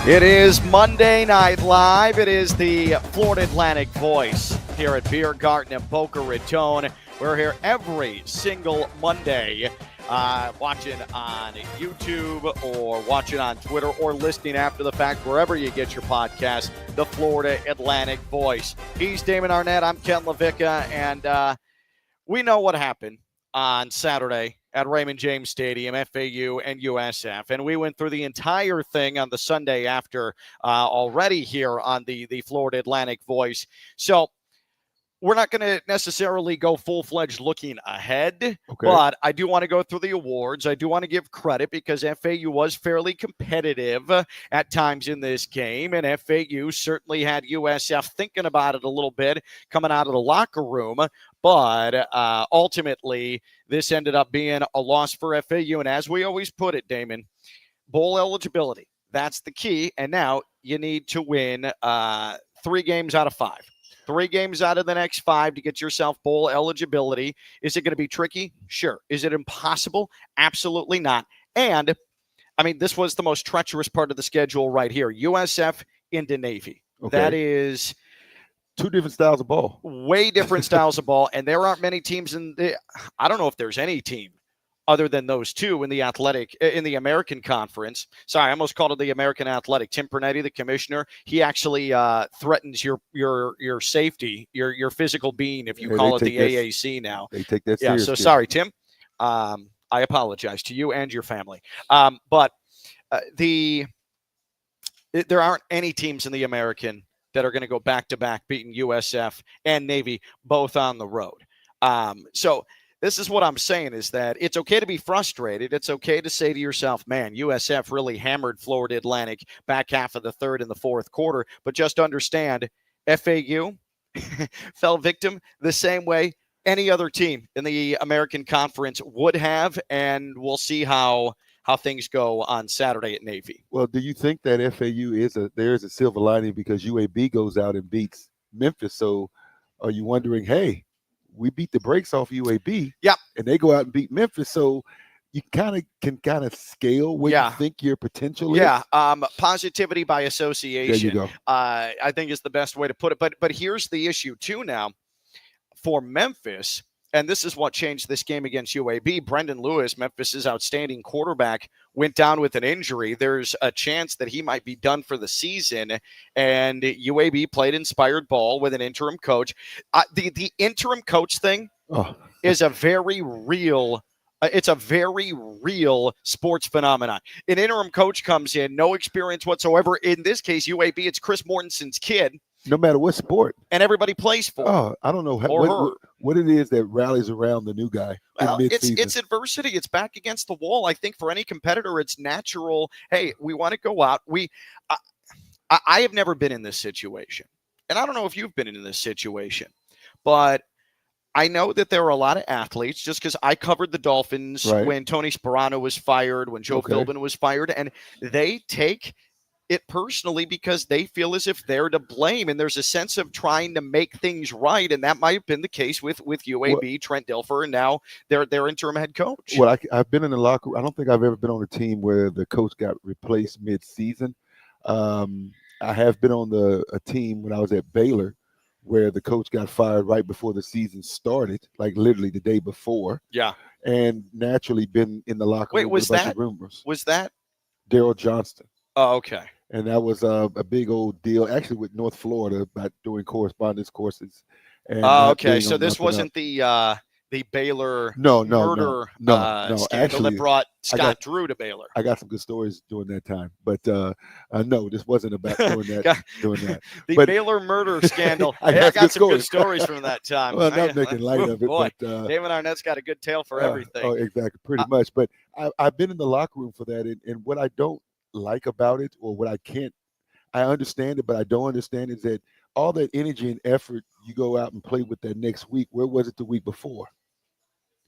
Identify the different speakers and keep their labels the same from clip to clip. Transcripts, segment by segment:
Speaker 1: It is Monday Night Live. It is the Florida Atlantic Voice here at Biergarten in Boca Raton. We're here every single Monday, watching on YouTube or watching on Twitter or listening after the fact, wherever you get your podcast, the Florida Atlantic Voice. He's Damon Arnette. I'm Ken LaVicka, and we know what happened on Saturday at Raymond James Stadium, FAU and USF. And we went through the entire thing on the Sunday after already here on the Florida Atlantic Voice. So we're not going to necessarily go full-fledged looking ahead, but I do want to go through the awards. I do want to give credit because FAU was fairly competitive at times in this game, and FAU certainly had USF thinking about it a little bit coming out of the locker room, but ultimately this ended up being a loss for FAU, and as we always put it, Damon, bowl eligibility, that's the key, and now you need to win 3 games out of 5. 3 games out of the next 5 to get yourself bowl eligibility. Is it going to be tricky? Sure. Is it impossible? Absolutely not. And, I mean, this was the most treacherous part of the schedule right here. USF into Navy. Okay. That is
Speaker 2: 2 different styles of ball.
Speaker 1: Way different styles of ball. And there aren't many teams I don't know if there's any team other than those 2 in the American Conference. Sorry, I almost called it the American Athletic. Tim Pernetti, the commissioner, he actually threatens your safety, your physical being, if you call it the AAC now.
Speaker 2: They take that seriously.
Speaker 1: So sorry, Tim. I apologize to you and your family. But there aren't any teams in the American that are going to go back-to-back beating USF and Navy both on the road. So this is what I'm saying is that it's okay to be frustrated. It's okay to say to yourself, man, USF really hammered Florida Atlantic back half of the third and the fourth quarter. But just understand, FAU fell victim the same way any other team in the American Conference would have. And we'll see how things go on Saturday at Navy.
Speaker 2: Well, do you think that FAU there's a silver lining because UAB goes out and beats Memphis? So are you wondering, hey, we beat the brakes off UAB, and they go out and beat Memphis. So you can scale where you think your potential is.
Speaker 1: Yeah, positivity by association.
Speaker 2: There you go.
Speaker 1: I think is the best way to put it. But here's the issue too now for Memphis, and this is what changed this game against UAB. Brendan Lewis, Memphis's outstanding quarterback, went down with an injury. There's a chance that he might be done for the season, and UAB played inspired ball with an interim coach. The interim coach thing is a very real it's a very real sports phenomenon. An interim coach comes in, no experience whatsoever. In this case, UAB, it's Chris Mortensen's kid.
Speaker 2: No matter what sport.
Speaker 1: And everybody plays for him.
Speaker 2: I don't know what it is that rallies around the new guy.
Speaker 1: Well, it's adversity. It's back against the wall. I think for any competitor, it's natural. Hey, we want to go out. I have never been in this situation. And I don't know if you've been in this situation. But I know that there are a lot of athletes, just because I covered the Dolphins when Tony Sperano was fired, when Joe Philbin was fired, and they take it personally because they feel as if they're to blame, and there's a sense of trying to make things right, and that might have been the case with UAB, Trent Dilfer, and now their interim head coach.
Speaker 2: Well, I've been in the locker room. I don't think I've ever been on a team where the coach got replaced mid-season. I have been on a team when I was at Baylor where the coach got fired right before the season started, like literally the day before.
Speaker 1: Yeah.
Speaker 2: And naturally been in the locker room with a bunch of rumors.
Speaker 1: Was that
Speaker 2: Daryl Johnston?
Speaker 1: Oh, okay.
Speaker 2: And that was a big old deal, actually, with North Florida about doing correspondence courses. And
Speaker 1: okay. So this wasn't the Baylor murder scandal actually, that brought Scott Drew to Baylor.
Speaker 2: I got some good stories during that time, but no, this wasn't about doing that.
Speaker 1: The Baylor murder scandal. I got some good stories from that time.
Speaker 2: Well, not making light of it,
Speaker 1: boy,
Speaker 2: but
Speaker 1: Damon Arnette's got a good tale for everything.
Speaker 2: Oh, exactly, pretty much. But I've been in the locker room for that, and what I don't like about it, or what I understand it, but I don't understand is that all that energy and effort you go out and play with that next week. Where was it the week before?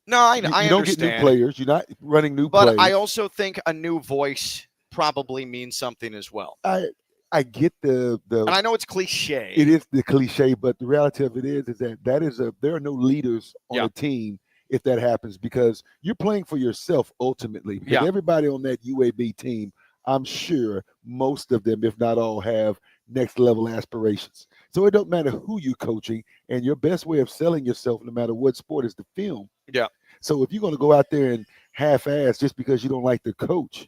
Speaker 1: No, I
Speaker 2: you
Speaker 1: understand.
Speaker 2: don't get new players. You're not running new plays.
Speaker 1: But I also think a new voice probably means something as well.
Speaker 2: I get the
Speaker 1: and I know it's cliche.
Speaker 2: It is the cliche, but the reality of it is that there are no leaders on a team if that happens, because you're playing for yourself ultimately. Because everybody on that UAB team I'm sure most of them, if not all, have next level aspirations. So it don't matter who you're coaching, and your best way of selling yourself, no matter what sport, is the film.
Speaker 1: Yeah.
Speaker 2: So if you're going to go out there and half-ass just because you don't like the coach,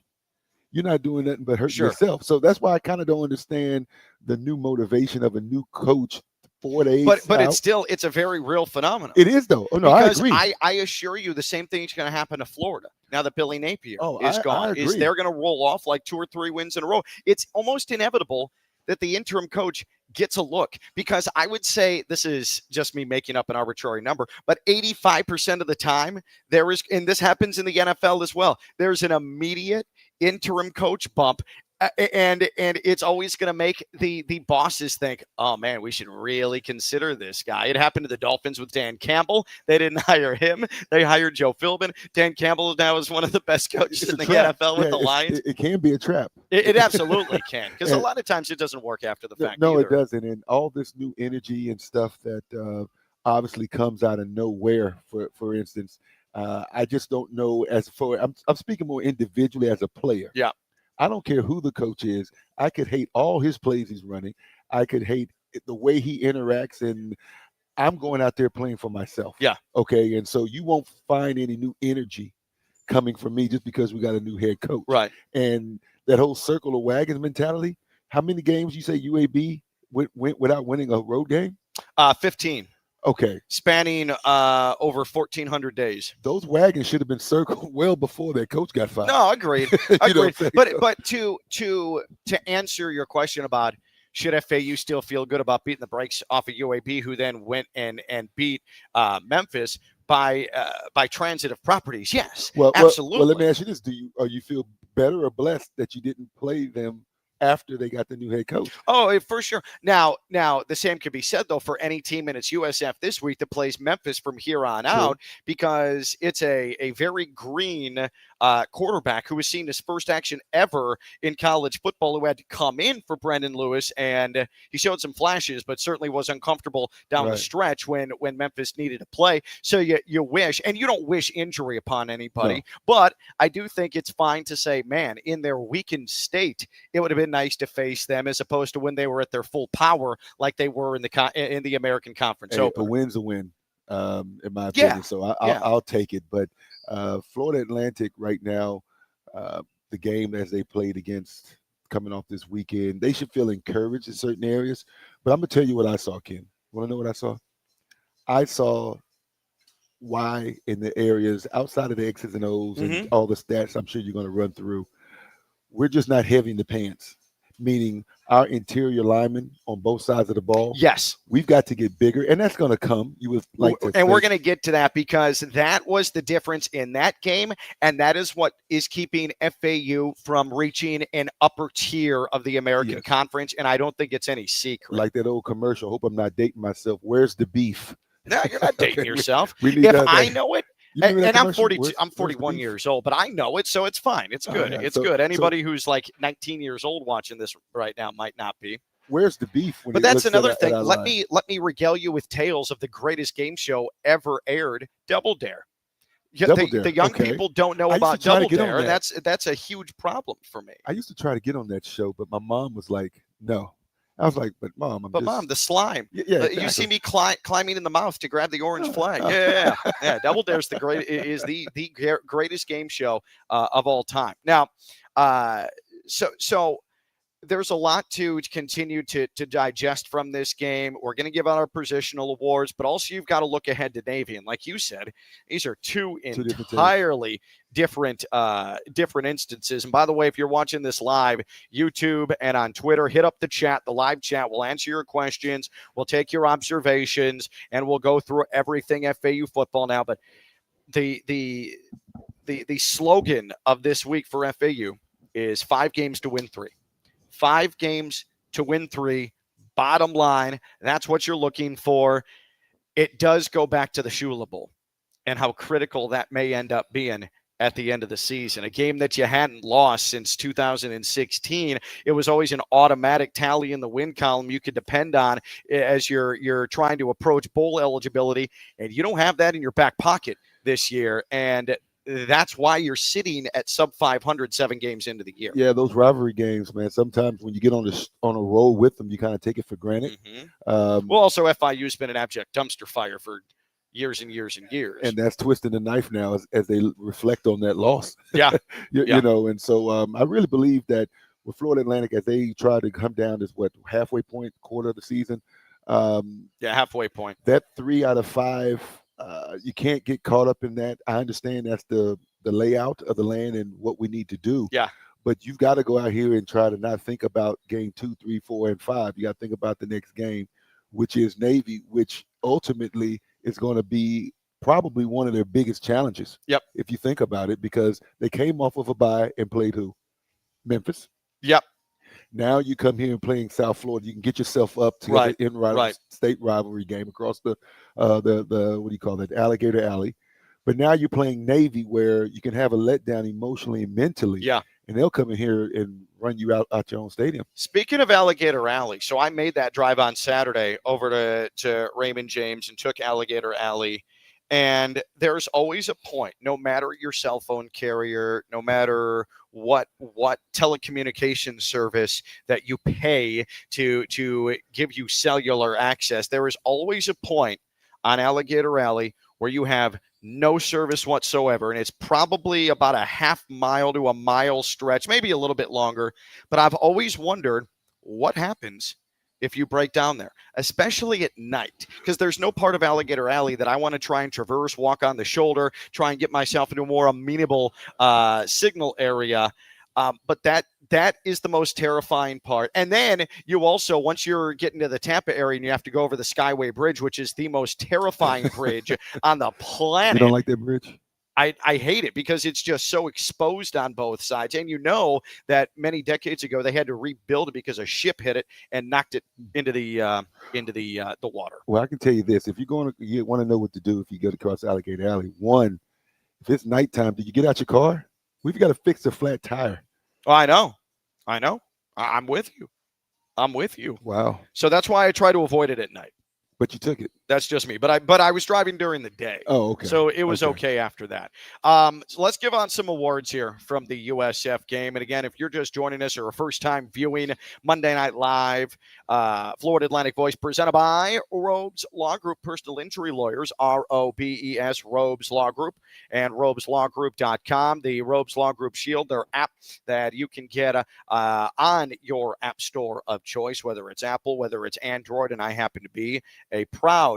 Speaker 2: you're not doing nothing but hurting yourself. So that's why I kind of don't understand the new motivation of a new coach 4 days
Speaker 1: But
Speaker 2: out.
Speaker 1: it's a very real phenomenon.
Speaker 2: It is, though. Oh, no,
Speaker 1: because
Speaker 2: I agree.
Speaker 1: I assure you the same thing is going to happen to Florida now that Billy Napier is
Speaker 2: I
Speaker 1: gone.
Speaker 2: agree.
Speaker 1: Is they're going to roll off like 2 or 3 wins in a row. It's almost inevitable that the interim coach gets a look, because I would say, this is just me making up an arbitrary number, but 85% of the time there is, and this happens in the NFL as well, there's an immediate interim coach bump. And it's always going to make the bosses think, oh man, we should really consider this guy. It happened to the Dolphins with Dan Campbell. They didn't hire him. They hired Joe Philbin. Dan Campbell now is one of the best coaches in the NFL with the Lions.
Speaker 2: It can be a trap.
Speaker 1: It absolutely can, because a lot of times it doesn't work after the fact.
Speaker 2: No,
Speaker 1: either.
Speaker 2: It doesn't. And all this new energy and stuff that obviously comes out of nowhere. For instance, I just don't know. I'm speaking more individually as a player.
Speaker 1: Yeah.
Speaker 2: I don't care who the coach is. I could hate all his plays he's running. I could hate the way he interacts, and I'm going out there playing for myself.
Speaker 1: Yeah.
Speaker 2: Okay. And so you won't find any new energy coming from me just because we got a new head coach.
Speaker 1: Right.
Speaker 2: And that whole circle of wagons mentality. How many games you say UAB went without winning a road game?
Speaker 1: 15.
Speaker 2: Okay.
Speaker 1: Spanning over 1,400 days.
Speaker 2: Those wagons should have been circled well before that coach got fired.
Speaker 1: No, agreed. Agreed. But to answer your question about should FAU still feel good about beating the brakes off of UAB, who then went and beat Memphis by transitive properties? Yes, absolutely.
Speaker 2: Well, let me ask you this: are you feel better or blessed that you didn't play them after they got the new head coach?
Speaker 1: Oh, for sure. Now the same could be said, though, for any team in its USF this week that plays Memphis from here on out, because it's a very green quarterback who was seen his first action ever in college football, who had to come in for Brendan Lewis, and he showed some flashes, but certainly was uncomfortable down the stretch when Memphis needed to play. So you wish, and you don't wish injury upon anybody, but I do think it's fine to say, man, in their weakened state, it would have been nice to face them as opposed to when they were at their full power, like they were in the American Conference Open.
Speaker 2: A win's a win, in my opinion. So I'll take it. But Florida Atlantic right now, the game as they played against coming off this weekend, they should feel encouraged in certain areas. But I'm gonna tell you what I saw, Ken. Want to know what I saw? I saw why in the areas outside of the X's and O's and all the stats I'm sure you're going to run through, we're just not heavy in the pants, meaning our interior linemen on both sides of the ball.
Speaker 1: Yes.
Speaker 2: We've got to get bigger, and that's going to come. You would like to.
Speaker 1: And we're going to get to that, because that was the difference in that game, and that is what is keeping FAU from reaching an upper tier of the American Conference, and I don't think it's any secret.
Speaker 2: Like that old commercial, hope I'm not dating myself, where's the beef?
Speaker 1: No, you're not dating yourself. I know it, and I'm 42. I'm 41 years old, but I know it, so it's fine. It's good. It's good. Anybody who's like 19 years old watching this right now might not be.
Speaker 2: Where's the beef?
Speaker 1: But that's another thing. Let me regale you with tales of the greatest game show ever aired, Double Dare. The young people don't know about Double Dare, and that's a huge problem for me.
Speaker 2: I used to try to get on that show, but my mom was like, "No." I was like, "But mom,
Speaker 1: Mom, the slime.
Speaker 2: Yeah, exactly.
Speaker 1: You see me climbing in the mouth to grab the orange flag. Yeah. Double Dare's the greatest game show of all time. Now, so there's a lot to continue to digest from this game. We're going to give out our positional awards, but also you've got to look ahead to Navy. And like you said, these are two entirely different instances. And by the way, if you're watching this live, YouTube and on Twitter, hit up the chat, the live chat. We'll answer your questions. We'll take your observations, and we'll go through everything FAU football now. But the slogan of this week for FAU is 5 games to win 3. 5 games to win 3. Bottom line, that's what you're looking for. It does go back to the Shula Bowl and how critical that may end up being at the end of the season. A game that you hadn't lost since 2016. It was always an automatic tally in the win column you could depend on as you're trying to approach bowl eligibility, and you don't have that in your back pocket this year. And that's why you're sitting at sub 500 7 games into the year.
Speaker 2: Yeah, those rivalry games, man. Sometimes when you get on a roll with them, you kind of take it for granted.
Speaker 1: Well, also FIU's been an abject dumpster fire for years and years and years,
Speaker 2: and that's twisting the knife now as they reflect on that loss.
Speaker 1: Yeah,
Speaker 2: you know, and so I really believe that with Florida Atlantic, as they try to come down to halfway point, quarter of the season.
Speaker 1: Halfway point.
Speaker 2: That 3 out of 5, you can't get caught up in that. I understand that's the layout of the land and what we need to do.
Speaker 1: Yeah.
Speaker 2: But you've got to go out here and try to not think about game 2, 3, 4, and 5. You got to think about the next game, which is Navy, which ultimately is going to be probably one of their biggest challenges.
Speaker 1: Yep.
Speaker 2: If you think about it, because they came off of a bye and played who? Memphis.
Speaker 1: Yep.
Speaker 2: Now you come here and playing South Florida, you can get yourself up to the state rivalry game across the what do you call it, Alligator Alley. But now you're playing Navy, where you can have a letdown emotionally and mentally.
Speaker 1: Yeah.
Speaker 2: And they'll come in here and run you out your own stadium.
Speaker 1: Speaking of Alligator Alley, so I made that drive on Saturday over to Raymond James and took Alligator Alley. And there's always a point, no matter your cell phone carrier, no matter what telecommunication service that you pay to give you cellular access, there is always a point on Alligator Alley where you have no service whatsoever. And it's probably about a half mile to a mile stretch, maybe a little bit longer. But I've always wondered what happens if you break down there, especially at night, because there's no part of Alligator Alley that I want to try and traverse, walk on the shoulder, try and get myself into a more amenable signal area. But that is the most terrifying part. And then you also, once you're getting to the Tampa area and you have to go over the Skyway Bridge, which is the most terrifying bridge on the planet.
Speaker 2: You don't like that bridge?
Speaker 1: I hate it because it's just so exposed on both sides. And you know that many decades ago they had to rebuild it because a ship hit it and knocked it into the water.
Speaker 2: Well, I can tell you this: if you want to know what to do if you go across Alligator Alley, one, if it's nighttime, do you get out your car? We've got to fix a flat tire.
Speaker 1: Oh, I know. I'm with you.
Speaker 2: Wow.
Speaker 1: So that's why I try to avoid it at night.
Speaker 2: But you took it.
Speaker 1: That's just me. But I was driving during the day.
Speaker 2: Oh, okay.
Speaker 1: So it was okay after that. So let's give on some awards here from the USF game. And again, if you're just joining us or a first time viewing Monday Night Live, Florida Atlantic Voice presented by Robes Law Group, personal injury lawyers, ROBES, Robes Law Group, and robeslawgroup.com. The Robes Law Group Shield, their app that you can get on your app store of choice, whether it's Apple, whether it's Android, and I happen to be a proud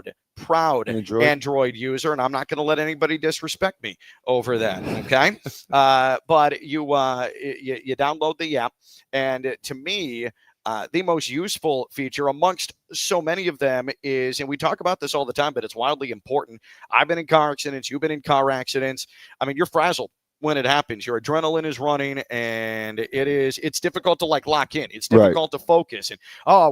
Speaker 1: Android user, and I'm not going to let anybody disrespect me over that. Okay. But you download the app, and to me, the most useful feature amongst so many of them is, and we talk about this all the time, but it's wildly important. I've been in car accidents. You've been in car accidents. I mean, you're frazzled when it happens. Your adrenaline is running, and it's difficult to lock in. It's difficult to focus. And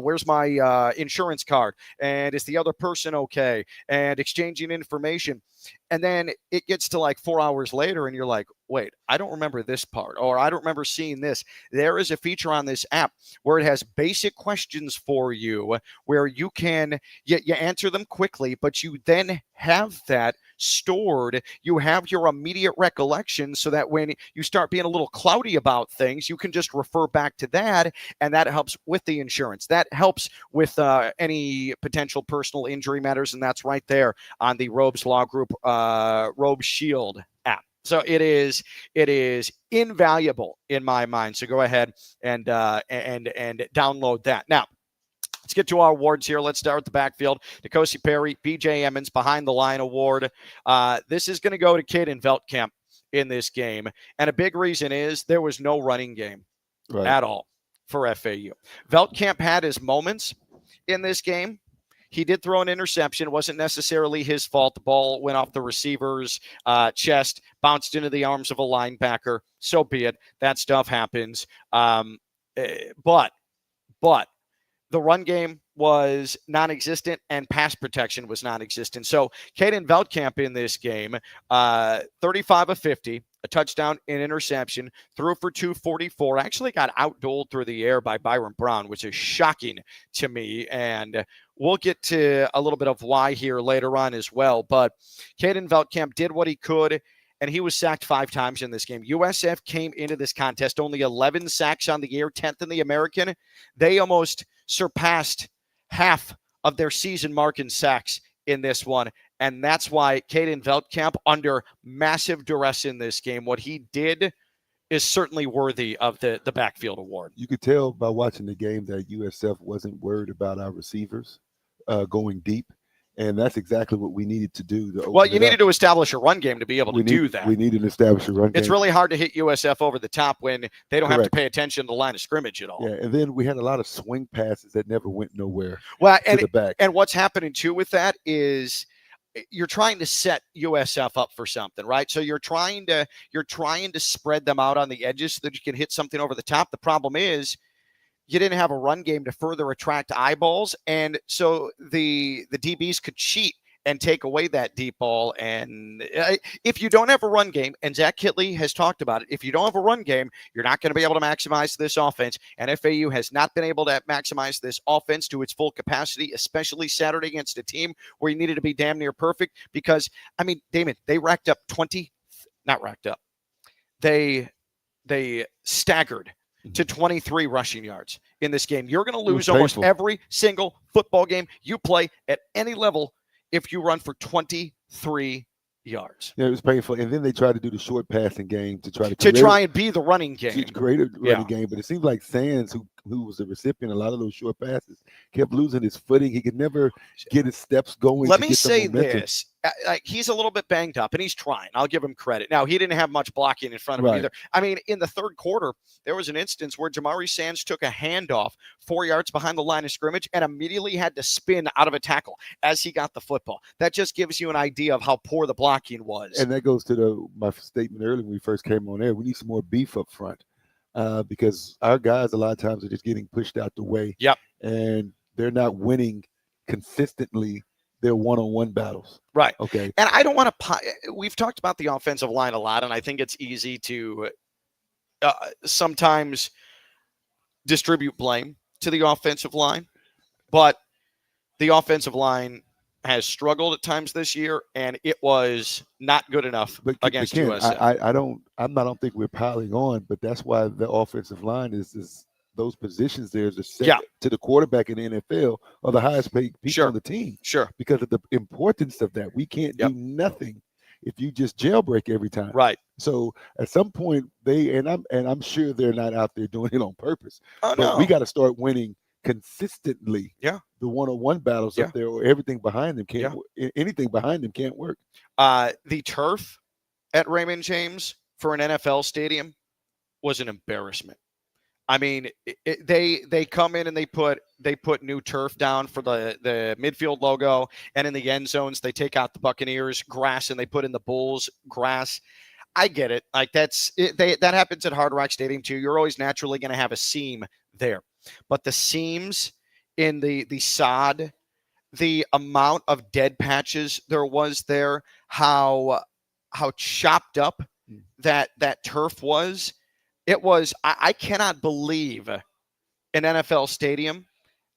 Speaker 1: where's my insurance card? And is the other person okay? And exchanging information. And then it gets to 4 hours later, and you're like, wait, I don't remember this part, or I don't remember seeing this. There is a feature on this app where it has basic questions for you where you can you answer them quickly, but you then have that stored. You have your immediate recollection so that when you start being a little cloudy about things, you can just refer back to that, and that helps with the insurance. That helps with any potential personal injury matters, and that's right there on the Robes Law Group Robe Shield app. So it is invaluable in my mind. So go ahead and download that. Now, let's get to our awards here. Let's start with the backfield. Nicosi Perry, BJ Emmons, Behind the Line Award. This is going to go to Caden Veldkamp in this game. And a big reason is there was no running game at all for FAU. Veldkamp had his moments in this game. He did throw an interception. It wasn't necessarily his fault. The ball went off the receiver's chest, bounced into the arms of a linebacker. So be it. That stuff happens. But the run game was non-existent and pass protection was non-existent. So Caden Veldkamp in this game, 35 of 50, a touchdown, an interception, threw for 244, actually got outdueled through the air by Byron Brown, which is shocking to me. And we'll get to a little bit of why here later on as well. But Caden Veldkamp did what he could. and he was sacked 5 times in this game. USF came into this contest only 11 sacks on the year, 10th in the American. They almost surpassed half of their season mark in sacks in this one, and that's why Caden Veldkamp, under massive duress in this game, what he did is certainly worthy of the backfield award.
Speaker 2: You could tell by watching the game that USF wasn't worried about our receivers going deep. And that's exactly what we needed to do.
Speaker 1: You needed to establish a run game to be able to do that.
Speaker 2: We needed to establish a run game.
Speaker 1: It's really hard to hit USF over the top when they don't have to pay attention to the line of scrimmage at all.
Speaker 2: Yeah, and then we had a lot of swing passes that never went nowhere to the back.
Speaker 1: And what's happening, too, with that is you're trying to set USF up for something, right? So you're trying to spread them out on the edges so that you can hit something over the top. The problem is you didn't have a run game to further attract eyeballs, and so the DBs could cheat and take away that deep ball. And if you don't have a run game, and Zach Kitley has talked about it, if you don't have a run game, you're not going to be able to maximize this offense. And FAU has not been able to maximize this offense to its full capacity, especially Saturday against a team where you needed to be damn near perfect. Because, I mean, Damon, they they staggered to 23 rushing yards in this game. You're going to lose almost every single football game you play at any level if you run for 23 yards.
Speaker 2: Yeah, it was painful. And then they tried to do the short passing game to try
Speaker 1: and be the running game.
Speaker 2: To create a running game. But it seems like Sands, who was the recipient of a lot of those short passes, kept losing his footing. He could never get his steps going.
Speaker 1: Let me say this. He's a little bit banged up, and he's trying. I'll give him credit. Now, he didn't have much blocking in front of him either. I mean, in the third quarter, there was an instance where Jamari Sands took a handoff 4 yards behind the line of scrimmage and immediately had to spin out of a tackle as he got the football. That just gives you an idea of how poor the blocking was.
Speaker 2: And that goes to my statement earlier when we first came on air. We need some more beef up front because our guys a lot of times are just getting pushed out the way.
Speaker 1: Yep.
Speaker 2: And they're not winning consistently their one-on-one battles.
Speaker 1: Right.
Speaker 2: Okay.
Speaker 1: And I don't want to we've talked about the offensive line a lot, and I think it's easy to sometimes distribute blame to the offensive line, but the offensive line has struggled at times this year, and it was not good enough against USF.
Speaker 2: I don't think we're piling on, but that's why the offensive line is those positions there is set to the quarterback in the NFL are the highest paid people on the team.
Speaker 1: Sure.
Speaker 2: Because of the importance of that. We can't do nothing if you just jailbreak every time.
Speaker 1: Right.
Speaker 2: So at some point I'm sure they're not out there doing it on purpose.
Speaker 1: But
Speaker 2: we got to start winning consistently.
Speaker 1: Yeah.
Speaker 2: The one-on-one battles up there, or everything behind them can't anything behind them can't work.
Speaker 1: The turf at Raymond James for an NFL stadium was an embarrassment. I mean, they come in and they put new turf down for the midfield logo, and in the end zones they take out the Buccaneers grass and they put in the Bulls grass. I get it. Like that happens at Hard Rock Stadium too. You're always naturally going to have a seam there, but the seams in the sod, the amount of dead patches there was there, how chopped up that turf was. It was, I cannot believe an NFL stadium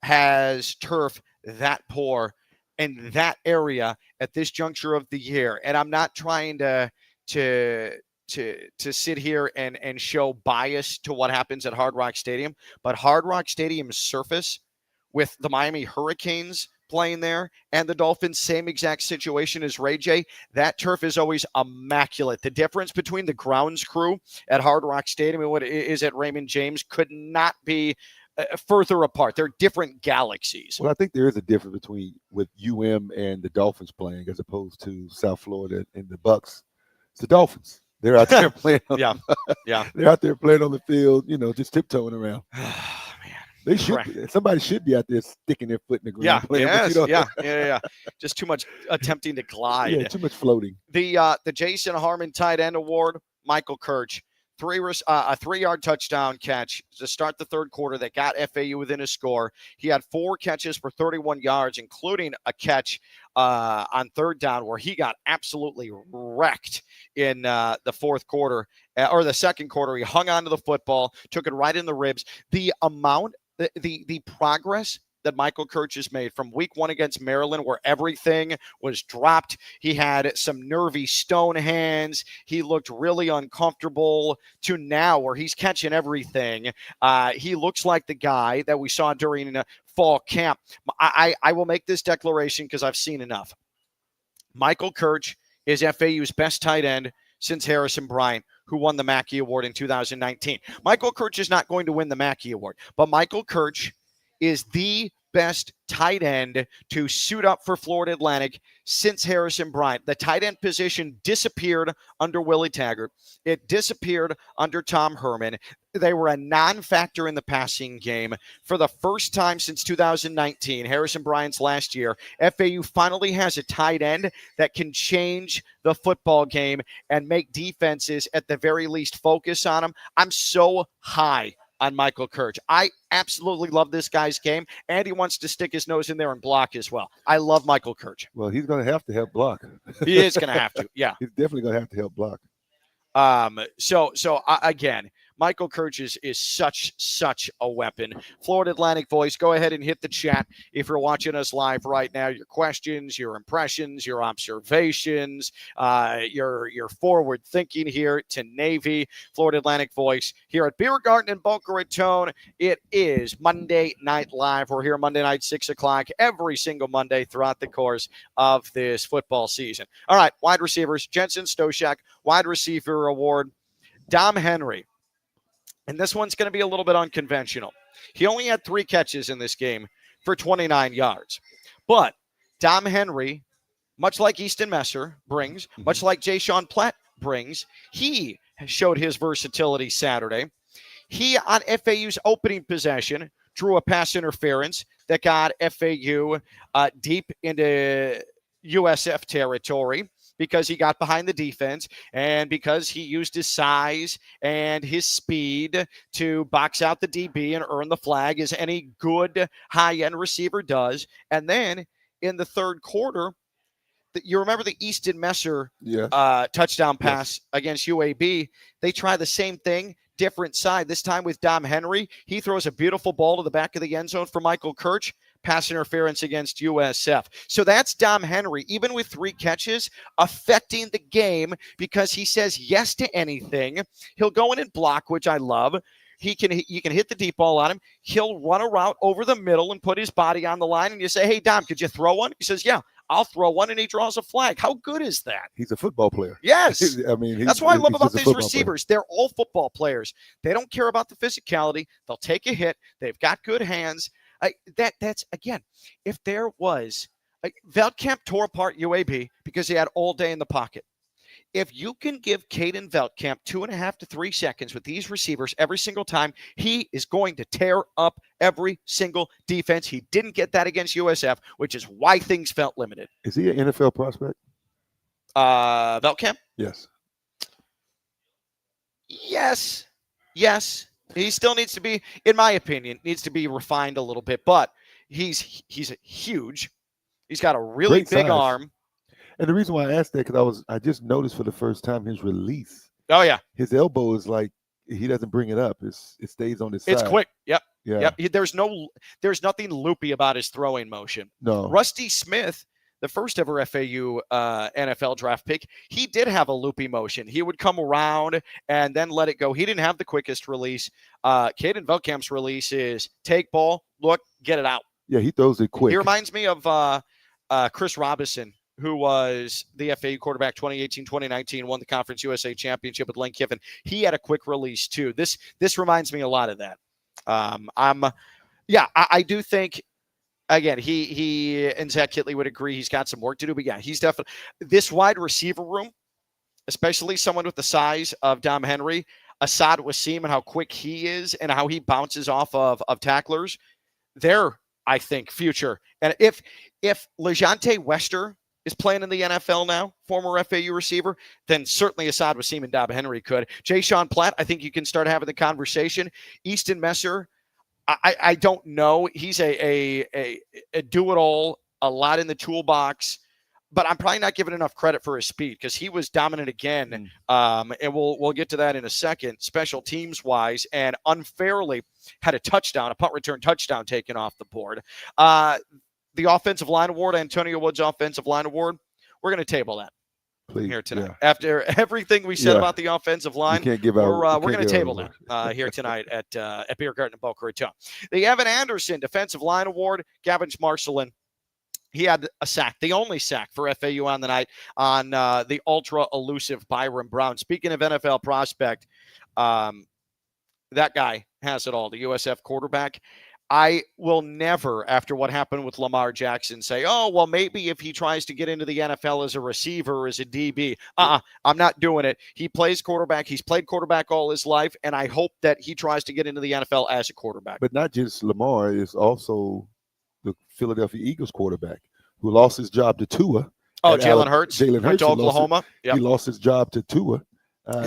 Speaker 1: has turf that poor in that area at this juncture of the year. And I'm not trying to sit here and show bias to what happens at Hard Rock Stadium, but Hard Rock Stadium's surface with the Miami Hurricanes playing there and the Dolphins, same exact situation as Ray J. That turf is always immaculate. The difference between the grounds crew at Hard Rock Stadium and what is at Raymond James could not be further apart. They're different galaxies.
Speaker 2: Well, I think there is a difference between with UM and the Dolphins playing as opposed to South Florida and the Bucks. It's the Dolphins. They're out there playing. They're out there playing on the field, just tiptoeing around. They should. Somebody should be out there sticking their foot in the ground.
Speaker 1: Just too much attempting to glide.
Speaker 2: Yeah, too much floating.
Speaker 1: The Jason Harmon tight end award, Michael Kirch, a 3-yard touchdown catch to start the third quarter that got FAU within a score. He had 4 catches for 31 yards, including a catch on third down where he got absolutely wrecked in the fourth quarter or the second quarter. He hung onto the football, took it right in the ribs. The amount. The progress that Michael Kirch has made from week 1 against Maryland, where everything was dropped. He had some nervy stone hands. He looked really uncomfortable, to now where he's catching everything. He looks like the guy that we saw during fall camp. I will make this declaration because I've seen enough. Michael Kirch is FAU's best tight end since Harrison Bryant, who won the Mackey Award in 2019. Michael Kirch is not going to win the Mackey Award, but Michael Kirch is the best tight end to suit up for Florida Atlantic since Harrison Bryant. The tight end position disappeared under Willie Taggart. It disappeared under Tom Herman. They were a non-factor in the passing game. For the first time since 2019, Harrison Bryant's last year, FAU finally has a tight end that can change the football game and make defenses at the very least focus on him. I'm so high on Michael Kirch. I absolutely love this guy's game, and he wants to stick his nose in there and block as well. I love Michael Kirch.
Speaker 2: Well, he's going to have to help block.
Speaker 1: He is going to have to, yeah.
Speaker 2: He's definitely going to have to help block.
Speaker 1: Again, Michael Kirch is such a weapon. Florida Atlantic Voice, go ahead and hit the chat if you're watching us live right now. Your questions, your impressions, your observations, your forward thinking here to Navy. Florida Atlantic Voice here at Biergarten in Boca Raton. It is Monday Night Live. We're here Monday night, 6 o'clock, every single Monday throughout the course of this football season. All right, wide receivers, Jensen Stoshak, wide receiver award, Dom Henry. And this one's going to be a little bit unconventional. He only had 3 catches in this game for 29 yards. But Dom Henry, much like Easton Messer brings, much like Jay-Sean Platt brings, he showed his versatility Saturday. He, on FAU's opening possession, drew a pass interference that got FAU deep into USF territory, because he got behind the defense and because he used his size and his speed to box out the DB and earn the flag, as any good high-end receiver does. And then in the third quarter, you remember the Easton Messer touchdown pass against UAB? They try the same thing, different side. This time with Dom Henry. He throws a beautiful ball to the back of the end zone for Michael Kirch. Pass interference against USF. So that's Dom Henry, even with 3 catches, affecting the game because he says yes to anything. He'll go in and block, which I love. You can hit the deep ball on him. He'll run a route over the middle and put his body on the line, and you say, hey, Dom, could you throw one? He says, yeah, I'll throw one, and he draws a flag. How good is that?
Speaker 2: He's a football player.
Speaker 1: Yes.
Speaker 2: I mean,
Speaker 1: that's what I love about these receivers. They're all football players. They don't care about the physicality. They'll take a hit. They've got good hands. That's again, if there was Veldkamp tore apart UAB because he had all day in the pocket. If you can give Caden Veldkamp 2.5 to 3 seconds with these receivers every single time, he is going to tear up every single defense. He didn't get that against USF, which is why things felt limited.
Speaker 2: Is he an NFL prospect?
Speaker 1: Veldkamp?
Speaker 2: Yes.
Speaker 1: Yes. He still needs to be, in my opinion, refined a little bit, but he's huge. He's got a really big arm.
Speaker 2: And the reason why I asked that, because I just noticed for the first time his release.
Speaker 1: Oh, yeah.
Speaker 2: His elbow is like, he doesn't bring it up. It stays on his side.
Speaker 1: It's quick. Yep.
Speaker 2: Yeah.
Speaker 1: Yep. There's nothing loopy about his throwing motion.
Speaker 2: No.
Speaker 1: Rusty Smith, the first ever FAU NFL draft pick, he did have a loopy motion. He would come around and then let it go. He didn't have the quickest release. Caden Veldkamp's release is take ball, look, get it out.
Speaker 2: Yeah, he throws it quick.
Speaker 1: He reminds me of Chris Robinson, who was the FAU quarterback 2018-2019, won the Conference USA Championship with Lane Kiffin. He had a quick release too. This reminds me a lot of that. I do think, again, he and Zach Kitley would agree he's got some work to do, but yeah, he's definitely this wide receiver room, especially someone with the size of Dom Henry, Asad Wasim, and how quick he is and how he bounces off of tacklers. They're, I think, future. And if LeJante Wester is playing in the NFL now, former FAU receiver, then certainly Asad Wasim and Dom Henry could. Jay-Sean Platt, I think you can start having the conversation. Easton Messer, I don't know. He's a do-it-all, a lot in the toolbox. but I'm probably not giving enough credit for his speed because he was dominant again. And we'll get to that in a second, special teams wise, and unfairly had a punt return touchdown taken off the board. The offensive line award, Antonio Wood's offensive line award, we're going to table that. Please, here tonight. Yeah. After everything we said about the offensive line, we're going to table that here tonight at Biergarten in Boca Raton. The Evan Anderson Defensive Line Award, Gavin Marcelin. He had a sack, the only sack for FAU on the night on the ultra-elusive Byron Brown. Speaking of NFL prospect, that guy has it all, the USF quarterback. I will never, after what happened with Lamar Jackson, say, oh, well, maybe if he tries to get into the NFL as a receiver, as a DB. I'm not doing it. He plays quarterback. He's played quarterback all his life, and I hope that he tries to get into the NFL as a quarterback.
Speaker 2: But not just Lamar, it's also the Philadelphia Eagles quarterback who lost his job to Tua.
Speaker 1: Oh, Jalen Hurts.
Speaker 2: Jalen Hurts
Speaker 1: to Oklahoma.
Speaker 2: He lost his job to Tua.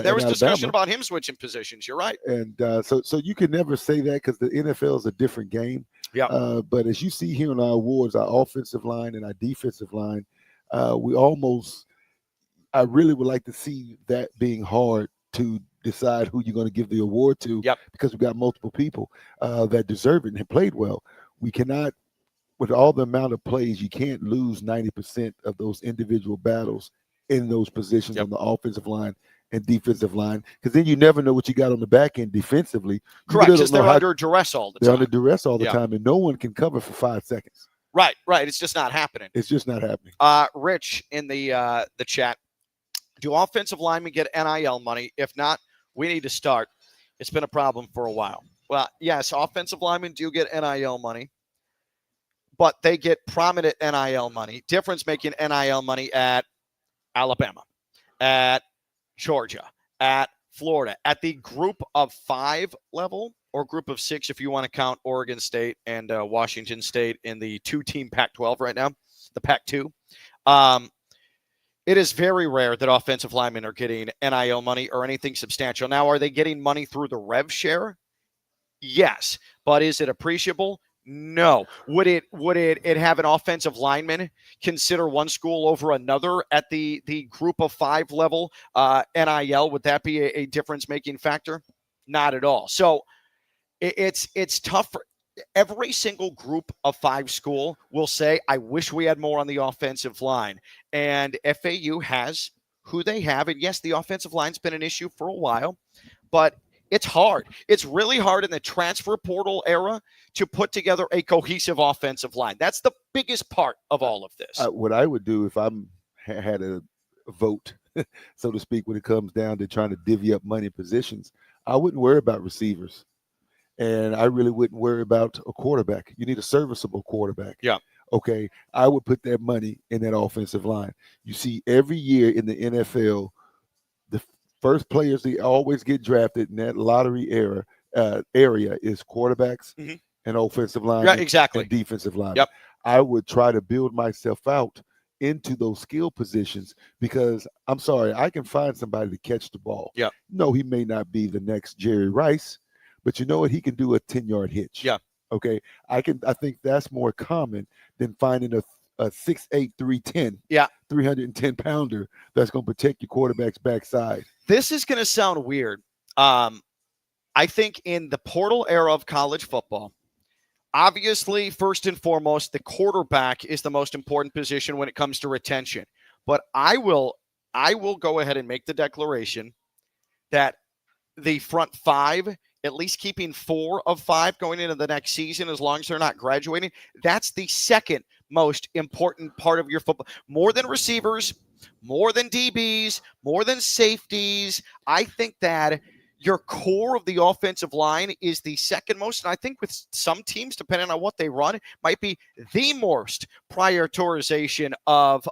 Speaker 1: There was discussion about him switching positions. You're right.
Speaker 2: And so you can never say that because the NFL is a different game.
Speaker 1: Yeah.
Speaker 2: But as you see here in our awards, our offensive line and our defensive line, I really would like to see that being hard to decide who you're going to give the award to.
Speaker 1: Yep.
Speaker 2: Because we've got multiple people that deserve it and have played well. We cannot, with all the amount of plays, you can't lose 90% of those individual battles in those positions on the offensive line and defensive line, because then you never know what you got on the back end defensively.
Speaker 1: Correct, because they're under duress all the time.
Speaker 2: They're under duress all the time, and no one can cover for 5 seconds.
Speaker 1: Right. It's just not happening.
Speaker 2: It's just not happening.
Speaker 1: Rich in the chat, do offensive linemen get NIL money? If not, we need to start. It's been a problem for a while. Well, yes, offensive linemen do get NIL money, but they get prominent NIL money. Difference making NIL money at Alabama, at Georgia, at Florida, at the group of 5 level, or group of 6 if you want to count Oregon State and Washington State in the 2-team Pac-12 right now, the Pac-2. It is very rare that offensive linemen are getting NIL money or anything substantial. Now, are they getting money through the rev share? Yes, but is it appreciable? No. Would it have an offensive lineman consider one school over another at the group of 5 level NIL? Would that be a difference-making factor? Not at all. So it's tough for every single group of 5 school will say, I wish we had more on the offensive line. And FAU has who they have. And yes, the offensive line's been an issue for a while, but it's hard. It's really hard in the transfer portal era to put together a cohesive offensive line. That's the biggest part of all of this.
Speaker 2: What I would do if I had a vote, so to speak, when it comes down to trying to divvy up money positions, I wouldn't worry about receivers. And I really wouldn't worry about a quarterback. You need a serviceable quarterback.
Speaker 1: Yeah.
Speaker 2: Okay. I would put that money in that offensive line. You see every year in the NFL, the first players that always get drafted in that lottery area is quarterbacks and offensive line and defensive line.
Speaker 1: Yep.
Speaker 2: I would try to build myself out into those skill positions because I'm sorry, I can find somebody to catch the ball.
Speaker 1: Yeah.
Speaker 2: No, he may not be the next Jerry Rice, but you know what? He can do a 10-yard hitch.
Speaker 1: Yeah.
Speaker 2: Okay. I think that's more common than finding a 6'8", 310.
Speaker 1: Yeah.
Speaker 2: 310 pounder that's going to protect your quarterback's backside.
Speaker 1: This is going to sound weird. I think in the portal era of college football, obviously, first and foremost, the quarterback is the most important position when it comes to retention. But I will go ahead and make the declaration that the front 5, at least keeping 4 of 5 going into the next season, as long as they're not graduating, that's the second most important part of your football. More than receivers, more than DBs, more than safeties. I think that your core of the offensive line is the second most. And I think with some teams, depending on what they run, might be the most prioritization of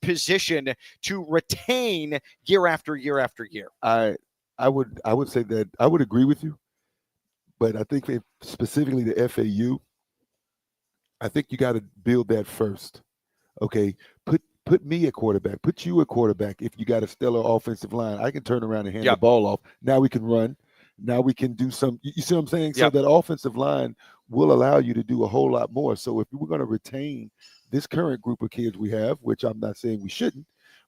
Speaker 1: position to retain year after year after year.
Speaker 2: I would say that I would agree with you. But I think specifically the FAU, I think you got to build that first. Okay, put me at quarterback. Put you at quarterback if you got a stellar offensive line. I can turn around and hand the ball off. Now we can run. Now we can do some. You see what I'm saying? So that offensive line will allow you to do a whole lot more. So if we're going to retain this current group of kids we have, which I'm not saying we shouldn't,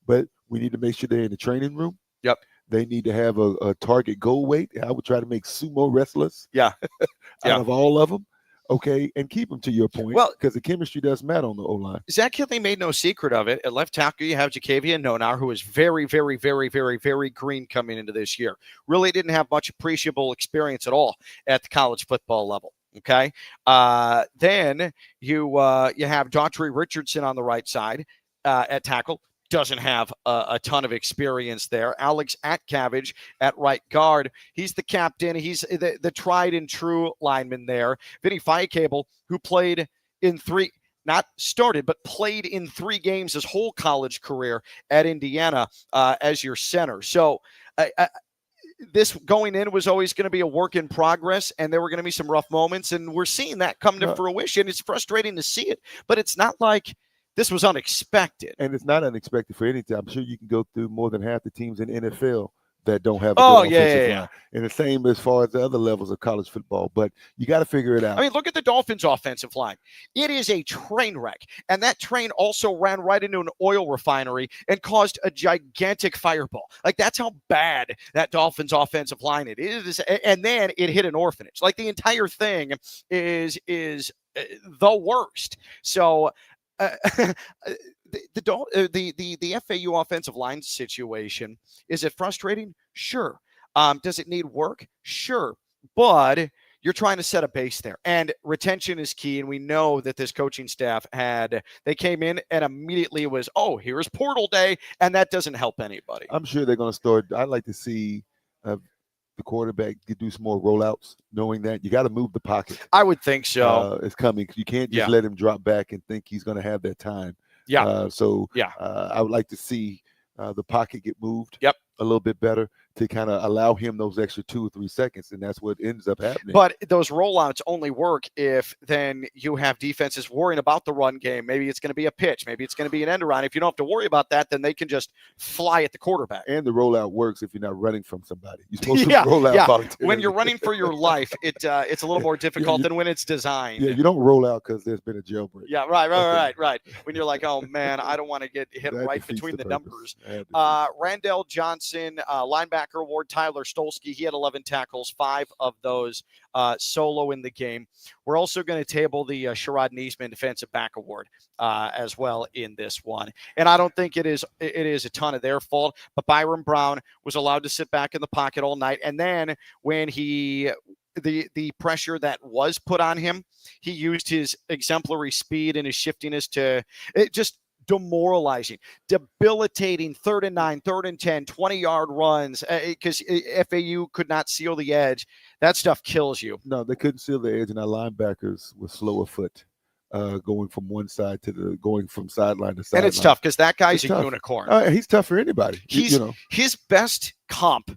Speaker 2: but we need to make sure they're in the training room.
Speaker 1: Yep.
Speaker 2: They need to have a target goal weight. I would try to make sumo wrestlers out of all of them. Okay, and keep them, to your point, because the chemistry does matter on the O-line.
Speaker 1: Zach Kinley made no secret of it. At left tackle, you have Jacavian Nonar, who is very, very, very, very, very green coming into this year. Really didn't have much appreciable experience at all at the college football level. Okay, then you have Daughtry Richardson on the right side at tackle. Doesn't have a ton of experience there. Alex Atcavage at right guard. He's the captain. He's the tried and true lineman there. Vinny Fiacable, who played in not started, but played in 3 games his whole college career at Indiana as your center. So this going in was always going to be a work in progress, and there were going to be some rough moments, and we're seeing that come to fruition. It's frustrating to see it, but it's not like this was unexpected.
Speaker 2: And it's not unexpected for anything. I'm sure you can go through more than half the teams in the NFL that don't have a good offensive line. And the same as far as the other levels of college football. But you got to figure it out.
Speaker 1: I mean, look at the Dolphins' offensive line. It is a train wreck. And that train also ran right into an oil refinery and caused a gigantic fireball. Like, that's how bad that Dolphins' offensive line it is. And then it hit an orphanage. Like, the entire thing is the worst. So the FAU offensive line situation, is it frustrating? Sure. Does it need work? Sure. But you're trying to set a base there, and retention is key. And we know that this coaching staff they came in and immediately it was, here's portal day. And that doesn't help anybody.
Speaker 2: I'm sure they're going to start. I'd like to see the quarterback do some more rollouts, knowing that you got to move the pocket.
Speaker 1: I would think so.
Speaker 2: It's coming. You can't just let him drop back and think he's going to have that time. I would like to see the pocket get moved a little bit better to kind of allow him those extra 2 or 3 seconds, and that's what ends up happening.
Speaker 1: But those rollouts only work if then you have defenses worrying about the run game. Maybe it's going to be a pitch. Maybe it's going to be an end around. If you don't have to worry about that, then they can just fly at the quarterback.
Speaker 2: And the rollout works if you're not running from somebody. You're supposed to roll out voluntarily.
Speaker 1: When you're running for your life, it's a little more difficult than when it's designed.
Speaker 2: Yeah, you don't roll out because there's been a jailbreak.
Speaker 1: Yeah, right. When you're like, oh, man, I don't want to get hit right between the numbers. Randall Johnson, linebacker award, Tyler Stolsky, he had 11 tackles, 5 of those solo in the game. We're also going to table the Sherrod Niesman Defensive Back Award as well in this one. And I don't think it is a ton of their fault, but Byron Brown was allowed to sit back in the pocket all night. And then when the pressure that was put on him, he used his exemplary speed and his shiftiness to just demoralizing, debilitating 3rd and 9, 3rd and 10, 20-yard runs because FAU could not seal the edge. That stuff kills you.
Speaker 2: No, they couldn't seal the edge, and our linebackers were slower foot going from one side going from sideline to sideline.
Speaker 1: And it's tough because that guy's a unicorn.
Speaker 2: He's tough for anybody.
Speaker 1: His best comp,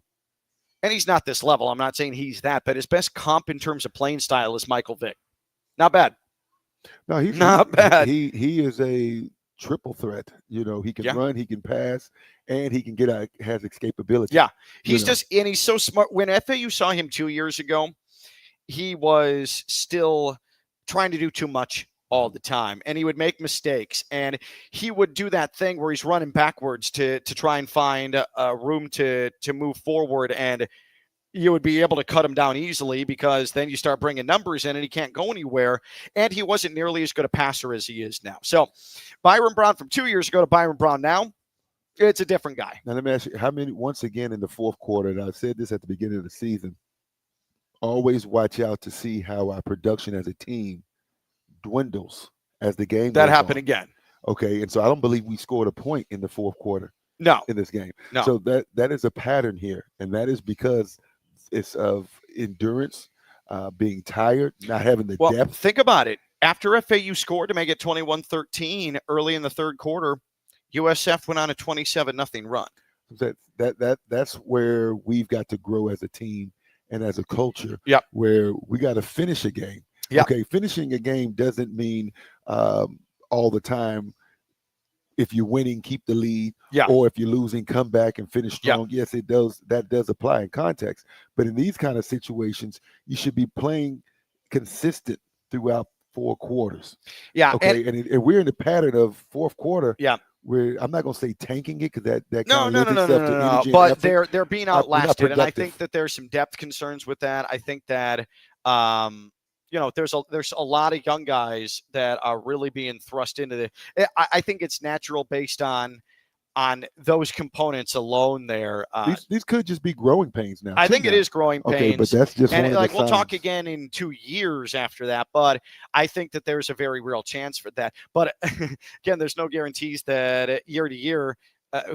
Speaker 1: and he's not this level. I'm not saying he's that, but his best comp in terms of playing style is Michael Vick. Not bad.
Speaker 2: No, he's
Speaker 1: not bad.
Speaker 2: He is a triple threat. He can run, he can pass, and he can has escapability.
Speaker 1: Yeah. And he's so smart. When FAU saw him 2 years ago, he was still trying to do too much all the time, and he would make mistakes, and he would do that thing where he's running backwards to try and find a room to move forward, and you would be able to cut him down easily because then you start bringing numbers in and he can't go anywhere. And he wasn't nearly as good a passer as he is now. So Byron Brown from 2 years ago to Byron Brown now, it's a different guy.
Speaker 2: Now let me ask you, once again in the fourth quarter, and I said this at the beginning of the season, always watch out to see how our production as a team dwindles as the game
Speaker 1: that
Speaker 2: goes
Speaker 1: happened
Speaker 2: on.
Speaker 1: Again.
Speaker 2: Okay, and so I don't believe we scored a point in the fourth quarter.
Speaker 1: No.
Speaker 2: In this game.
Speaker 1: No.
Speaker 2: So that is a pattern here, and that is because it's of endurance, being tired, not having the depth.
Speaker 1: Think about it. After FAU scored to make it 21-13 early in the third quarter, USF went on a 27-0 run.
Speaker 2: That's where we've got to grow as a team and as a culture.
Speaker 1: Yep.
Speaker 2: Where we got to finish a game.
Speaker 1: Yep.
Speaker 2: Okay, finishing a game doesn't mean all the time. If you're winning, keep the lead.
Speaker 1: Yeah.
Speaker 2: Or if you're losing, come back and finish strong.
Speaker 1: Yeah.
Speaker 2: Yes, it does. That does apply in context. But in these kind of situations, you should be playing consistent throughout 4 quarters.
Speaker 1: Yeah.
Speaker 2: Okay. And we're in the pattern of fourth quarter.
Speaker 1: Yeah.
Speaker 2: Where I'm not going to say tanking it, because that
Speaker 1: No,
Speaker 2: kind of lends itself to energy
Speaker 1: but
Speaker 2: and effort.
Speaker 1: they're being outlasted, and I think that there's some depth concerns with that. I think that there's a lot of young guys that are really being thrust into the. I think it's natural based on those components alone there.
Speaker 2: These could just be growing pains now.
Speaker 1: I think it is growing pains.
Speaker 2: Okay, but that's just one of the
Speaker 1: like we'll
Speaker 2: signs.
Speaker 1: talk again in 2 years after that, but I think that there's a very real chance for that. But again, there's no guarantees that year to year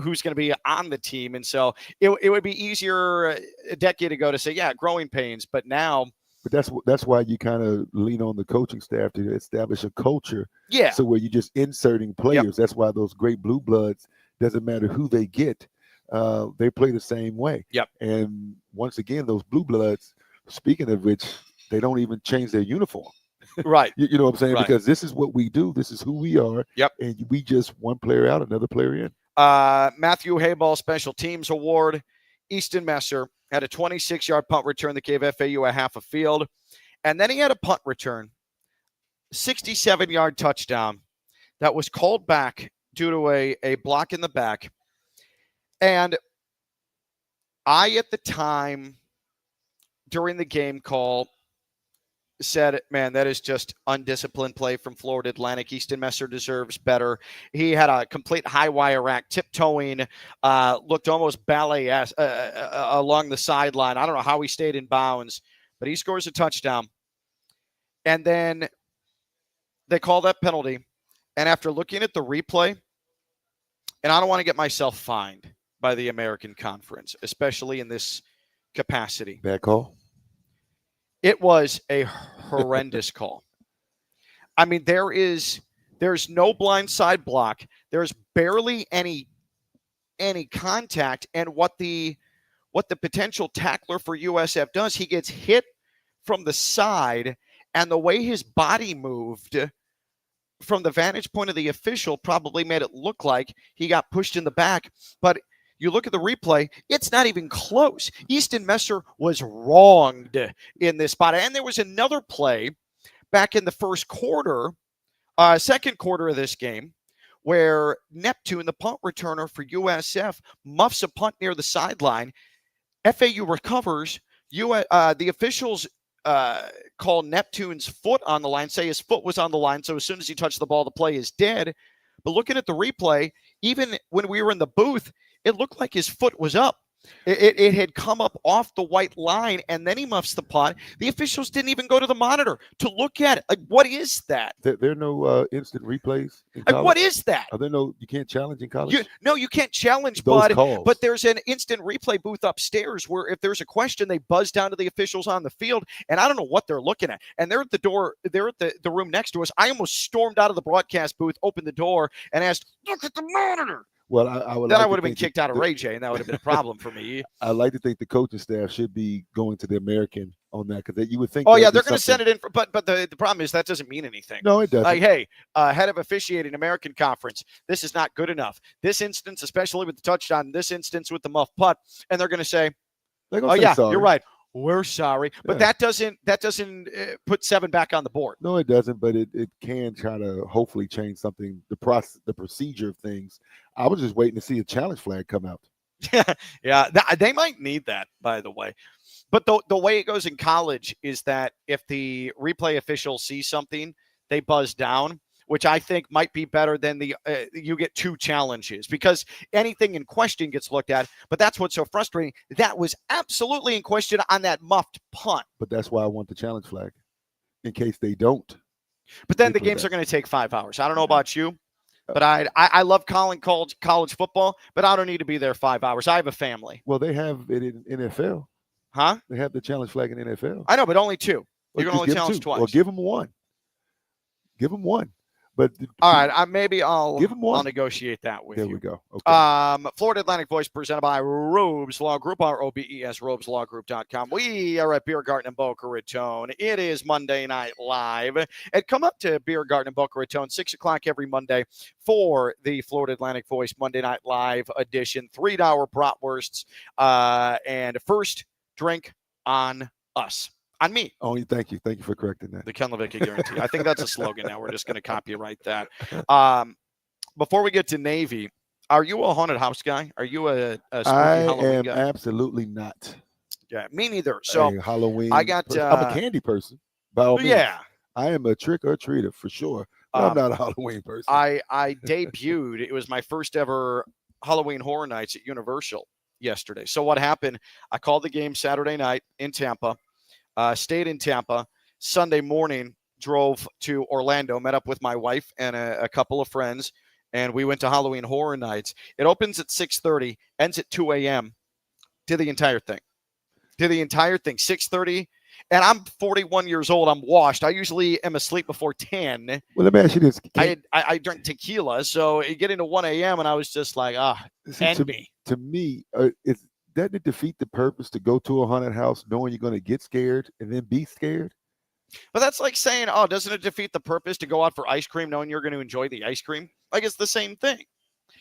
Speaker 1: who's going to be on the team, and so it would be easier a decade ago to say, yeah, growing pains, but now.
Speaker 2: But that's why you kind of lean on the coaching staff to establish a culture.
Speaker 1: Yeah.
Speaker 2: So where you're just inserting players. Yep. That's why those great blue bloods, doesn't matter who they get, they play the same way.
Speaker 1: Yep.
Speaker 2: And once again, those blue bloods, speaking of which, they don't even change their uniform.
Speaker 1: Right.
Speaker 2: You know what I'm saying?
Speaker 1: Right.
Speaker 2: Because this is what we do. This is who we are.
Speaker 1: Yep.
Speaker 2: And we just one player out, another player in.
Speaker 1: Matthew Hayball Special Teams Award. Easton Messer had a 26-yard punt return that gave FAU a half a field. And then he had a punt return, 67-yard touchdown that was called back due to a block in the back. And I, at the time, during the game call, said, man, that is just undisciplined play from Florida Atlantic. Easton Messer deserves better. He had a complete high wire rack, tiptoeing, looked almost ballet-esque along the sideline. I don't know how he stayed in bounds, but he scores a touchdown. And then they call that penalty. And after looking at the replay, and I don't want to get myself fined by the American Conference, especially in this capacity.
Speaker 2: Bad call?
Speaker 1: It was a horrendous call. I mean, there's no blindside block. There's barely any contact. And what the potential tackler for USF does, he gets hit from the side, and the way his body moved from the vantage point of the official probably made it look like he got pushed in the back. But you look at the replay, it's not even close. Easton Messer was wronged in this spot. And there was another play back in the first quarter, second quarter of this game, where Neptune, the punt returner for USF, muffs a punt near the sideline. FAU recovers. The officials call Neptune's foot on the line, say his foot was on the line, so as soon as he touched the ball, the play is dead. But looking at the replay, even when we were in the booth, it looked like his foot was up. It had come up off the white line, and then he muffs the punt. The officials didn't even go to the monitor to look at it. Like, what is that?
Speaker 2: There are no instant replays in college?
Speaker 1: Like, what is that?
Speaker 2: Are there no, you can't challenge in college?
Speaker 1: You can't challenge,
Speaker 2: calls.
Speaker 1: But there's an instant replay booth upstairs where if there's a question, they buzz down to the officials on the field, and I don't know what they're looking at. And they're at the door, they're at the room next to us. I almost stormed out of the broadcast booth, opened the door, and asked, "Look at the monitor."
Speaker 2: Well, I would
Speaker 1: have been kicked out of Ray J, and that would have been a problem for me.
Speaker 2: I like to think the coaching staff should be going to the American on that, because you would think.
Speaker 1: Oh yeah, they're going to send it in, but the problem is that doesn't mean anything.
Speaker 2: No, it doesn't.
Speaker 1: Like, hey, head of officiating American Conference, this is not good enough. This instance, especially with the touchdown, this instance with the muff putt, and they're going to say, "Oh yeah, sorry. You're right. We're sorry," but that doesn't put 7 back on the board.
Speaker 2: No, it doesn't, but it can try to hopefully change something, the procedure of things. I was just waiting to see a challenge flag come out.
Speaker 1: Yeah, they might need that, by the way. But the way it goes in college is that if the replay official sees something, they buzz down, which I think might be better than you get 2 challenges, because anything in question gets looked at. But that's what's so frustrating. That was absolutely in question on that muffed punt.
Speaker 2: But that's why I want the challenge flag, in case they don't.
Speaker 1: But then the games are going to take 5 hours. I don't know about you, but I love calling college football, but I don't need to be there 5 hours. I have a family.
Speaker 2: Well, they have it in NFL.
Speaker 1: Huh?
Speaker 2: They have the challenge flag in NFL.
Speaker 1: I know, but only 2. You
Speaker 2: can
Speaker 1: only challenge 2 twice.
Speaker 2: Well, give them 1. Give them 1. But
Speaker 1: all right, maybe I'll negotiate that with you.
Speaker 2: There we go. Okay.
Speaker 1: Florida Atlantic Voice presented by Robes Law Group, ROBES, robeslawgroup.com. We are at Biergarten in Boca Raton. It is Monday Night Live. And come up to Biergarten in Boca Raton, 6 o'clock every Monday for the Florida Atlantic Voice Monday Night Live edition. $3 bratwursts and first drink on us. On me.
Speaker 2: Thank you for correcting that.
Speaker 1: The Ken LaVicka guarantee. I think that's a slogan now. We're just going to copyright that. Before we get to Navy, are you a haunted house guy? Are you a spooky Halloween guy?
Speaker 2: Absolutely not.
Speaker 1: Yeah, me neither. So
Speaker 2: Halloween.
Speaker 1: I'm
Speaker 2: a candy person. By all means.
Speaker 1: Yeah.
Speaker 2: I am a trick or treater for sure. But I'm not a Halloween person.
Speaker 1: I debuted. It was my first ever Halloween Horror Nights at Universal yesterday. So what happened? I called the game Saturday night in Tampa. Stayed in Tampa. Sunday morning, drove to Orlando, met up with my wife and a couple of friends, and we went to Halloween Horror Nights. It opens at 6:30, ends at 2 a.m. Did the entire thing. 6:30. And I'm 41 years old. I'm washed. I usually am asleep before 10.
Speaker 2: Well, let me ask you this.
Speaker 1: I drink tequila, so it get into 1 a.m. and I was just like, end me.
Speaker 2: To me, doesn't it defeat the purpose to go to a haunted house knowing you're going to get scared and then be scared?
Speaker 1: But that's like saying, doesn't it defeat the purpose to go out for ice cream knowing you're going to enjoy the ice cream? Like, it's the same thing.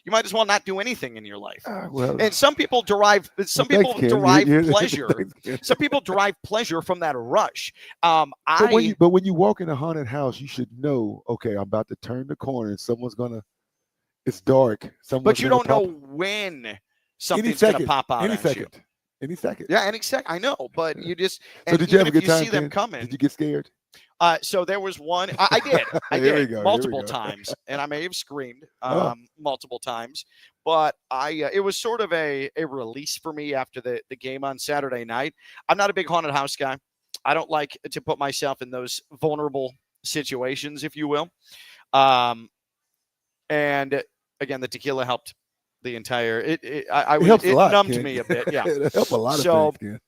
Speaker 1: You might as well not do anything in your life. And some people derive pleasure. Some people derive pleasure from that rush.
Speaker 2: But when you walk in a haunted house, you should know, okay, I'm about to turn the corner and it's dark.
Speaker 1: But you don't know when something's going to pop out
Speaker 2: any second.
Speaker 1: Yeah, any second. I know, but you just.
Speaker 2: So did you have a good time?
Speaker 1: See them coming.
Speaker 2: Did you get scared?
Speaker 1: So there was one. I did. I did multiple times, and I may have screamed multiple times. But it was sort of a release for me after the game on Saturday night. I'm not a big haunted house guy. I don't like to put myself in those vulnerable situations, if you will. And again, the tequila helped the entire. It numbed me a bit. Yeah,
Speaker 2: it helped a lot of things.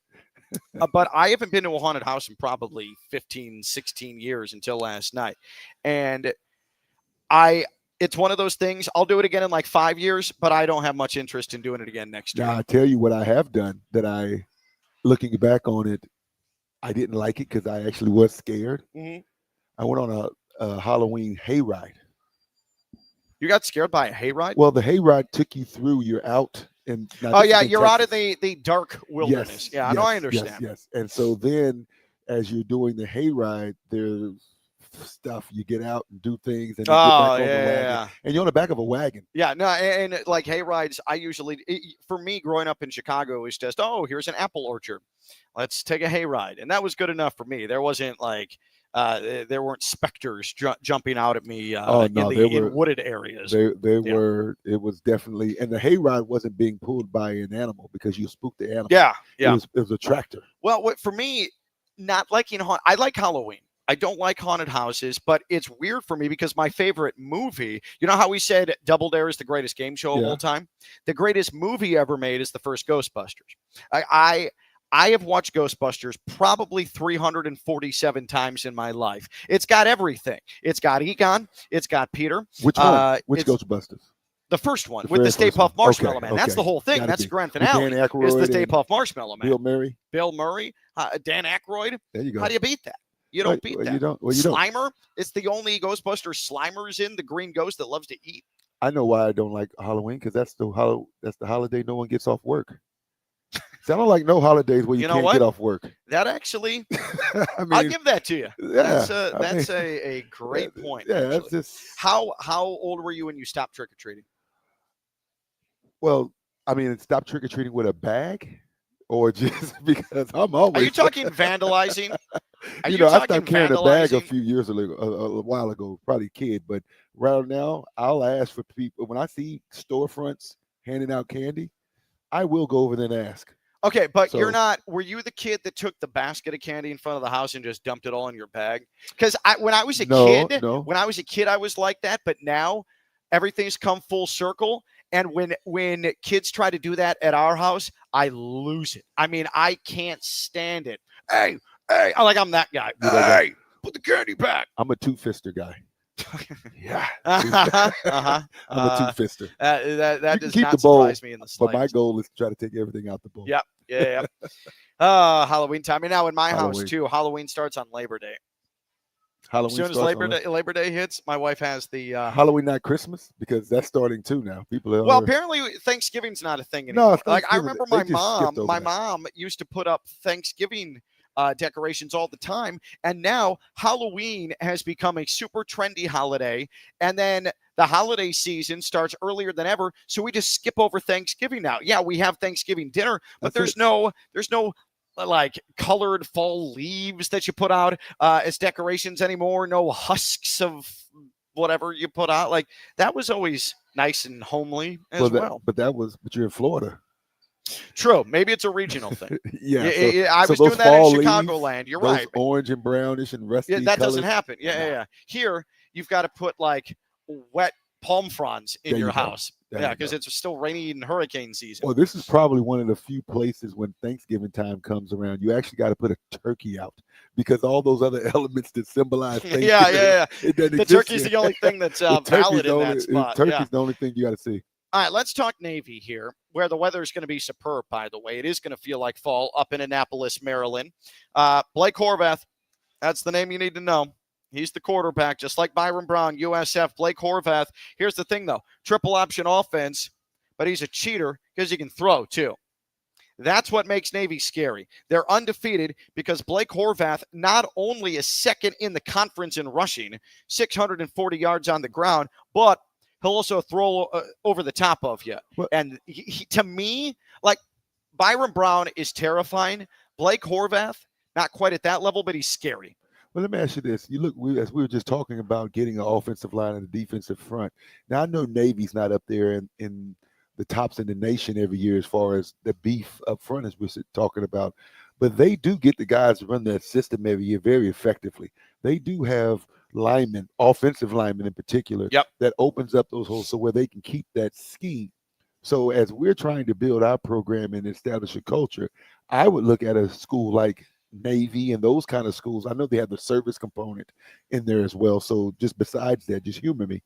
Speaker 1: But I haven't been to a haunted house in probably 15, 16 years until last night. And it's one of those things, I'll do it again in like 5 years, but I don't have much interest in doing it again next year.
Speaker 2: Now, I tell you what I have done that looking back on it, I didn't like it because I actually was scared.
Speaker 1: Mm-hmm.
Speaker 2: I went on a Halloween hayride.
Speaker 1: You got scared by a hayride?
Speaker 2: Well, the hayride took you through. You're out.
Speaker 1: You're out of the dark wilderness.
Speaker 2: Yes,
Speaker 1: I understand.
Speaker 2: Yes. And so then as you're doing the hayride, there's stuff. You get out and do things. And you get back on the wagon. And you're on the back of a wagon.
Speaker 1: Yeah, no, and like hayrides, for me, growing up in Chicago, it was just, here's an apple orchard. Let's take a hayride. And that was good enough for me. There wasn't like, there weren't specters jumping out at me in wooded areas.
Speaker 2: Were. It was definitely, and the hayride wasn't being pulled by an animal because you spooked the animal.
Speaker 1: Yeah.
Speaker 2: It was a tractor.
Speaker 1: Well, for me, not liking I like Halloween. I don't like haunted houses, but it's weird for me because my favorite movie, you know how we said Double Dare is the greatest game show of all time? The greatest movie ever made is the first Ghostbusters. I have watched Ghostbusters probably 347 times in my life. It's got everything. It's got Egon. It's got Peter.
Speaker 2: Which one? Which Ghostbusters?
Speaker 1: The first one with the Stay Puft Marshmallow Man. That's the whole thing. That's the grand finale.
Speaker 2: Dan Aykroyd
Speaker 1: is the Stay Puft Marshmallow Man.
Speaker 2: Bill
Speaker 1: Murray. Dan Aykroyd.
Speaker 2: There you go.
Speaker 1: How do you beat that? You don't beat that.
Speaker 2: You don't.
Speaker 1: Slimer. It's the only Ghostbuster Slimer's in, the green ghost that loves to eat.
Speaker 2: I know why I don't like Halloween, because that's the holiday no one gets off work. See, I don't like no holidays where you can't get off work.
Speaker 1: That actually, I'll give that to you.
Speaker 2: Yeah,
Speaker 1: that's a great point.
Speaker 2: Yeah, that's just
Speaker 1: how old were you when you stopped trick or treating?
Speaker 2: Well, stop trick or treating with a bag, or just because I'm always.
Speaker 1: Are you talking vandalizing?
Speaker 2: I stopped carrying a bag a few years ago, a while ago, probably a kid. But right now, I'll ask for people when I see storefronts handing out candy. I will go over there and ask.
Speaker 1: Okay, but you're not. Were you the kid that took the basket of candy in front of the house and just dumped it all in your bag? Because when I was a kid, I was like that. But now everything's come full circle. And when kids try to do that at our house, I lose it. I can't stand it. Hey, I'm that guy. Hey, put the candy back.
Speaker 2: I'm a two-fister guy. Yeah.
Speaker 1: I'm
Speaker 2: a two-fister.
Speaker 1: That does not surprise me in the slightest.
Speaker 2: But my goal is to try to take everything out the bowl.
Speaker 1: Yep. Yeah. Halloween time. And now in my house too, Halloween starts on Labor Day. As soon as Labor Day hits, my wife has the
Speaker 2: Halloween, not Christmas, because that's starting too now.
Speaker 1: Apparently Thanksgiving's not a thing anymore.
Speaker 2: No,
Speaker 1: I remember my mom used to put up Thanksgiving decorations all the time. And now Halloween has become a super trendy holiday. And then the holiday season starts earlier than ever. So we just skip over Thanksgiving now. Yeah, we have Thanksgiving dinner, but there's no like colored fall leaves that you put out as decorations anymore. No husks of whatever you put out. Like that was always nice and homely as well.
Speaker 2: But you're in Florida.
Speaker 1: True. Maybe it's a regional thing.
Speaker 2: Yeah.
Speaker 1: I was doing that in Chicagoland. You're right.
Speaker 2: Orange and brownish and rusty.
Speaker 1: Yeah, that
Speaker 2: colors.
Speaker 1: doesn't happen. Yeah. Here, you've got to put like wet palm fronds in your house. Yeah, because it's still rainy and hurricane season.
Speaker 2: Well, this is probably one of the few places when Thanksgiving time comes around, you actually got to put a turkey out because all those other elements that symbolize Thanksgiving.
Speaker 1: Yeah. The turkey's the only thing that's valid in that spot.
Speaker 2: Turkey's the only thing you got to see.
Speaker 1: All right, let's talk Navy here, where the weather is going to be superb, by the way. It is going to feel like fall up in Annapolis, Maryland. Blake Horvath, that's the name you need to know. He's the quarterback, just like Byron Brown, USF. Blake Horvath. Here's the thing, though. Triple option offense, but he's a cheater because he can throw, too. That's what makes Navy scary. They're undefeated because Blake Horvath not only is second in the conference in rushing, 640 yards on the ground, but he'll also throw over the top of you. What? And he, to me, like Byron Brown is terrifying. Blake Horvath, not quite at that level, but he's scary.
Speaker 2: Well, let me ask you this. As we were just talking about getting an offensive line and a defensive front. Now, I know Navy's not up there in the tops in the nation every year as far as the beef up front as we're talking about, but they do get the guys to run that system every year very effectively. They do have linemen, offensive linemen in particular, that opens up those holes so where they can keep that scheme. So as we're trying to build our program and establish a culture, I would look at a school like Navy and those kind of schools. I know they have the service component in there as well. So just besides that, just humor me,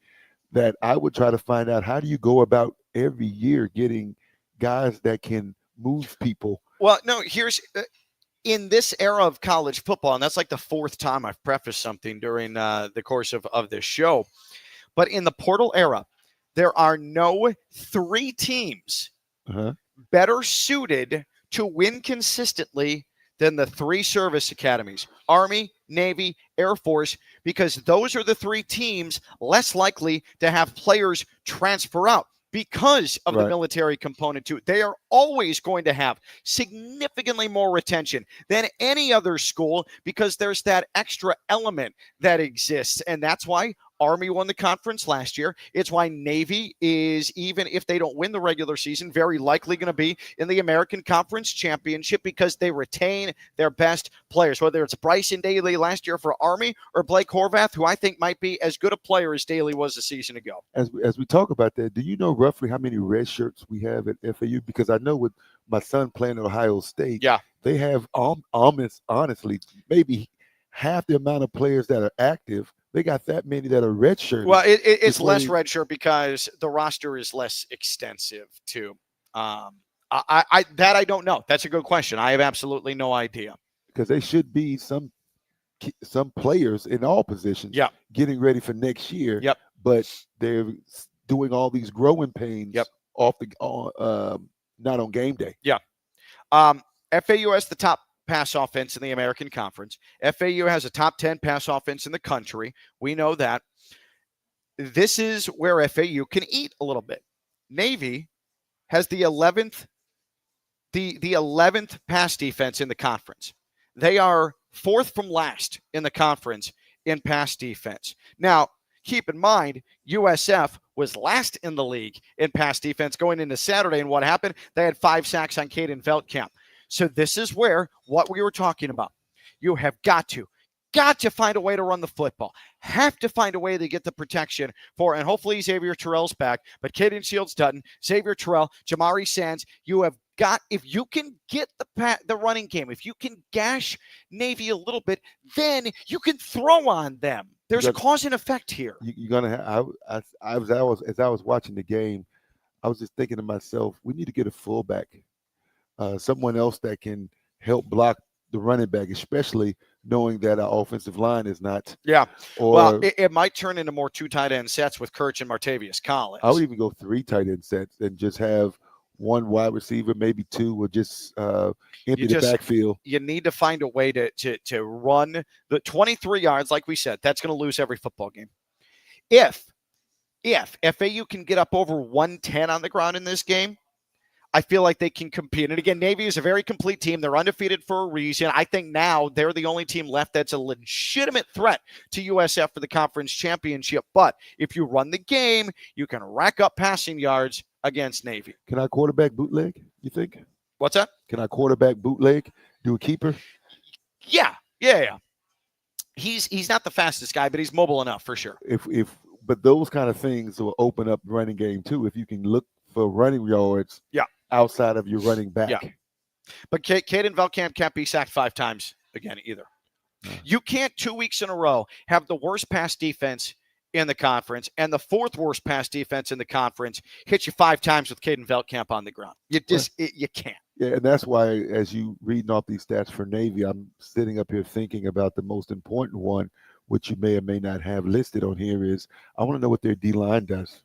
Speaker 2: that I would try to find out how do you go about every year getting guys that can move people.
Speaker 1: Well, no, here's in this era of college football, and that's like the fourth time I've prefaced something during the course of this show. But in the portal era, there are no three teams better suited to win consistently than the three service academies, Army, Navy, Air Force, because those are the three teams less likely to have players transfer out because of the military component to it. They are always going to have significantly more retention than any other school because there's that extra element that exists. And that's why Army won the conference last year. It's why Navy is, even if they don't win the regular season, very likely going to be in the American Conference Championship because they retain their best players, whether it's Bryson Daly last year for Army or Blake Horvath, who I think might be as good a player as Daly was a season ago.
Speaker 2: As we talk about that, do you know roughly how many red shirts we have at FAU? Because I know with my son playing at Ohio State, they have honestly maybe half the amount of players that are active. They got that many that are redshirt.
Speaker 1: Well, it's less redshirt because the roster is less extensive too. I don't know. That's a good question. I have absolutely no idea.
Speaker 2: Because they should be some players in all positions getting ready for next year. But they're doing all these growing pains off the not on game day.
Speaker 1: FAU has the top pass offense in the American Conference. FAU has a top 10 pass offense in the country. We know that. This is where FAU can eat a little bit. Navy has the 11th pass defense in the conference. They are fourth from last in the conference in pass defense. Now, keep in mind, USF was last in the league in pass defense going into Saturday, and what happened? They had 5 sacks on Caden Veldkamp. So this is where what we were talking about. You have got to find a way to run the football. Have to find a way to get the protection for, and hopefully Xavier Terrell's back, but Caden Shields-Dutton, Xavier Terrell, Jamari Sands, you have got, if you can get the running game, if you can gash Navy a little bit, then you can throw on them. There's a cause and effect here.
Speaker 2: You're going to have, as I was watching the game, I was just thinking to myself, we need to get a fullback. Someone else that can help block the running back, especially knowing that our offensive line is not.
Speaker 1: Well, it might turn into more 2 tight end sets with Kirch and Martavius Collins.
Speaker 2: I would even go 3 tight end sets and just have one wide receiver, maybe two, will just empty the backfield.
Speaker 1: You need to find a way to run the 23 yards, like we said. That's going to lose every football game. If FAU can get up over 110 on the ground in this game, I feel like they can compete. And again, Navy is a very complete team. They're undefeated for a reason. I think now they're the only team left that's a legitimate threat to USF for the conference championship. But if you run the game, you can rack up passing yards against Navy.
Speaker 2: Can I quarterback bootleg, you think?
Speaker 1: What's that?
Speaker 2: Can I quarterback bootleg, do a keeper?
Speaker 1: Yeah. He's not the fastest guy, but he's mobile enough for sure.
Speaker 2: But those kind of things will open up the running game too. If you can look for running yards outside of your running back.
Speaker 1: Yeah. But Caden Velkamp can't be sacked 5 times again either. No. You can't 2 weeks in a row have the worst pass defense in the conference and the 4th worst pass defense in the conference hit you 5 times with Caden Velkamp on the ground. You can't.
Speaker 2: Yeah, and that's why as you reading off these stats for Navy, I'm sitting up here thinking about the most important one, which you may or may not have listed on here, is I want to know what their D-line does.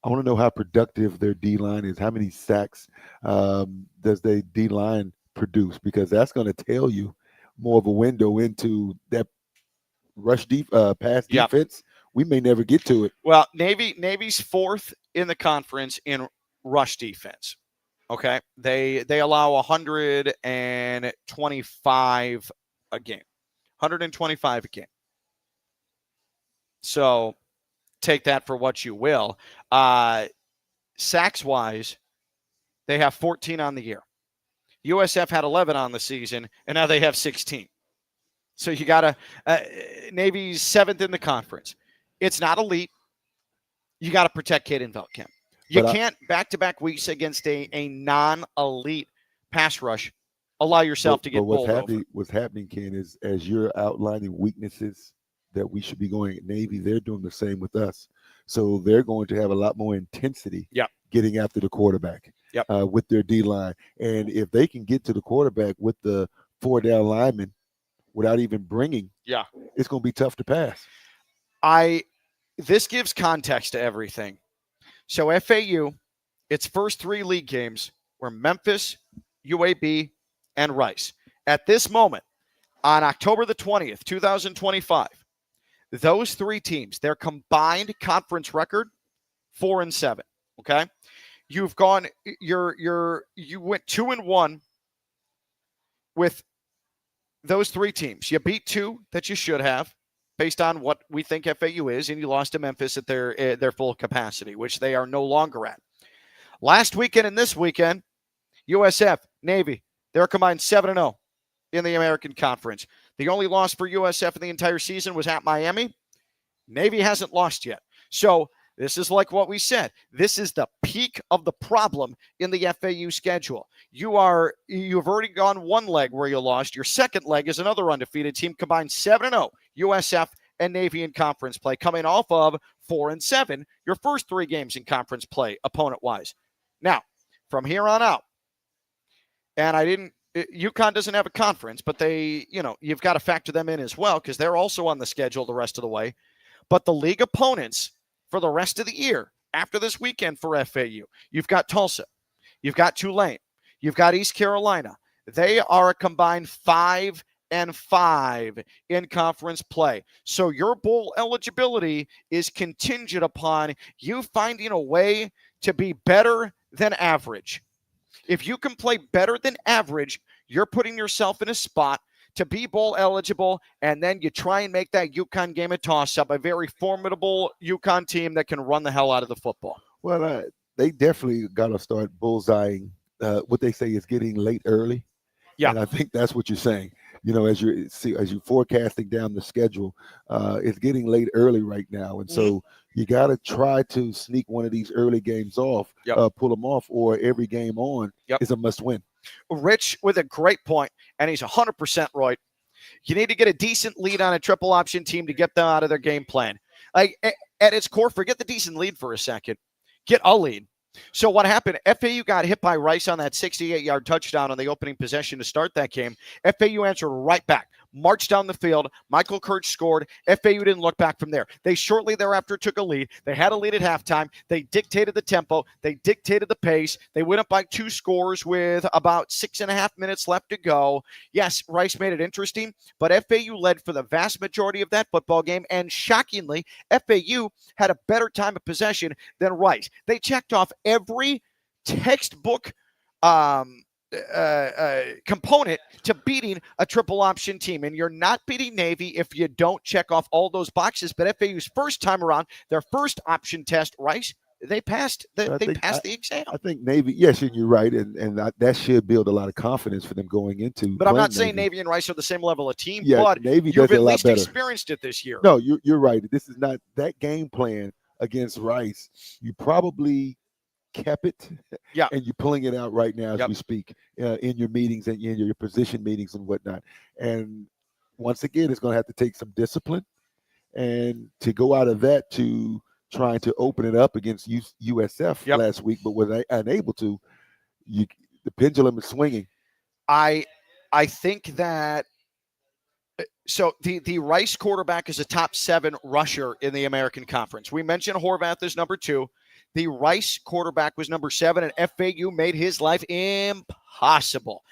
Speaker 2: I want to know how productive their D-line is. How many sacks does their D-line produce? Because that's going to tell you more of a window into that pass defense. We may never get to it.
Speaker 1: Well, Navy's 4th in the conference in rush defense. Okay, they allow 125 a game. 125 a game. So take that for what you will. Sacks-wise, they have 14 on the year. USF had 11 on the season, and now they have 16. So you got Navy's 7th in the conference. It's not elite. You got to protect Caden Velkamp. You can't back-to-back weeks against a non-elite pass rush allow yourself to get bowled over.
Speaker 2: What's happening, Ken, is as you're outlining weaknesses that we should be going at Navy, they're doing the same with us. So they're going to have a lot more intensity getting after the quarterback with their D-line. And if they can get to the quarterback with the 4-down lineman without even bringing, it's going to be tough to pass.
Speaker 1: This gives context to everything. So FAU, its first 3 league games were Memphis, UAB, and Rice. At this moment, on October the 20th, 2025, those 3 teams, their combined conference record, 4-7. Okay, you went 2-1 with those 3 teams. You beat 2 that you should have, based on what we think FAU is, and you lost to Memphis at their full capacity, which they are no longer at. Last weekend and this weekend, USF, Navy, they're combined 7-0 in the American Conference. The only loss for USF in the entire season was at Miami. Navy hasn't lost yet. So this is like what we said. This is the peak of the problem in the FAU schedule. You've already gone 1 leg where you lost. Your second leg is another undefeated team combined 7-0. USF and Navy in conference play, coming off of 4-7. Your first 3 games in conference play, opponent-wise. Now, from here on out, and UConn doesn't have a conference, but you've got to factor them in as well because they're also on the schedule the rest of the way. But the league opponents for the rest of the year after this weekend for FAU, you've got Tulsa, you've got Tulane, you've got East Carolina. They are a combined 5-5 in conference play. So your bowl eligibility is contingent upon you finding a way to be better than average. If you can play better than average, you're putting yourself in a spot to be bowl eligible, and then you try and make that UConn game a toss-up, a very formidable UConn team that can run the hell out of the football.
Speaker 2: Well, they definitely got to start bullseyeing what they say is getting late early. Yeah, and I think that's what you're saying. As you're forecasting down the schedule, it's getting late early right now, and so you got to try to sneak one of these early games off, pull them off, or every game on is a must-win.
Speaker 1: Rich with a great point, and he's 100% right. You need to get a decent lead on a triple option team to get them out of their game plan. Like at its core, forget the decent lead for a second. Get a lead. So what happened? FAU got hit by Rice on that 68-yard touchdown on the opening possession to start that game. FAU answered right back. marched down the field. Michael Kirch scored. FAU didn't look back from there. They shortly thereafter took a lead. They had a lead at halftime. They dictated the tempo. They dictated the pace. They went up by 2 scores with about 6.5 minutes left to go. Yes, Rice made it interesting, but FAU led for the vast majority of that football game, and shockingly, FAU had a better time of possession than Rice. They checked off every textbook component to beating a triple option team. And you're not beating Navy if you don't check off all those boxes. But FAU's first time around, their first option test, Rice, they passed the exam.
Speaker 2: I think Navy, yes, and you're right, and that should build a lot of confidence for them going into.
Speaker 1: But I'm not saying Navy and Rice are the same level of team,
Speaker 2: yeah,
Speaker 1: but
Speaker 2: Navy
Speaker 1: you've
Speaker 2: does
Speaker 1: at
Speaker 2: a lot
Speaker 1: least
Speaker 2: better.
Speaker 1: Experienced it this year.
Speaker 2: No, you're right. This is not that game plan against Rice. You probably kept it,
Speaker 1: yeah,
Speaker 2: and you're pulling it out right now as we speak in your meetings and in your position meetings and whatnot. And once again, it's going to have to take some discipline, and to go out of that to trying to open it up against USF last week, but was unable to. The pendulum is swinging.
Speaker 1: I think that. So the Rice quarterback is a top 7 rusher in the American Conference. We mentioned Horvath is number 2. The Rice quarterback was number 7, and FAU made his life impossible.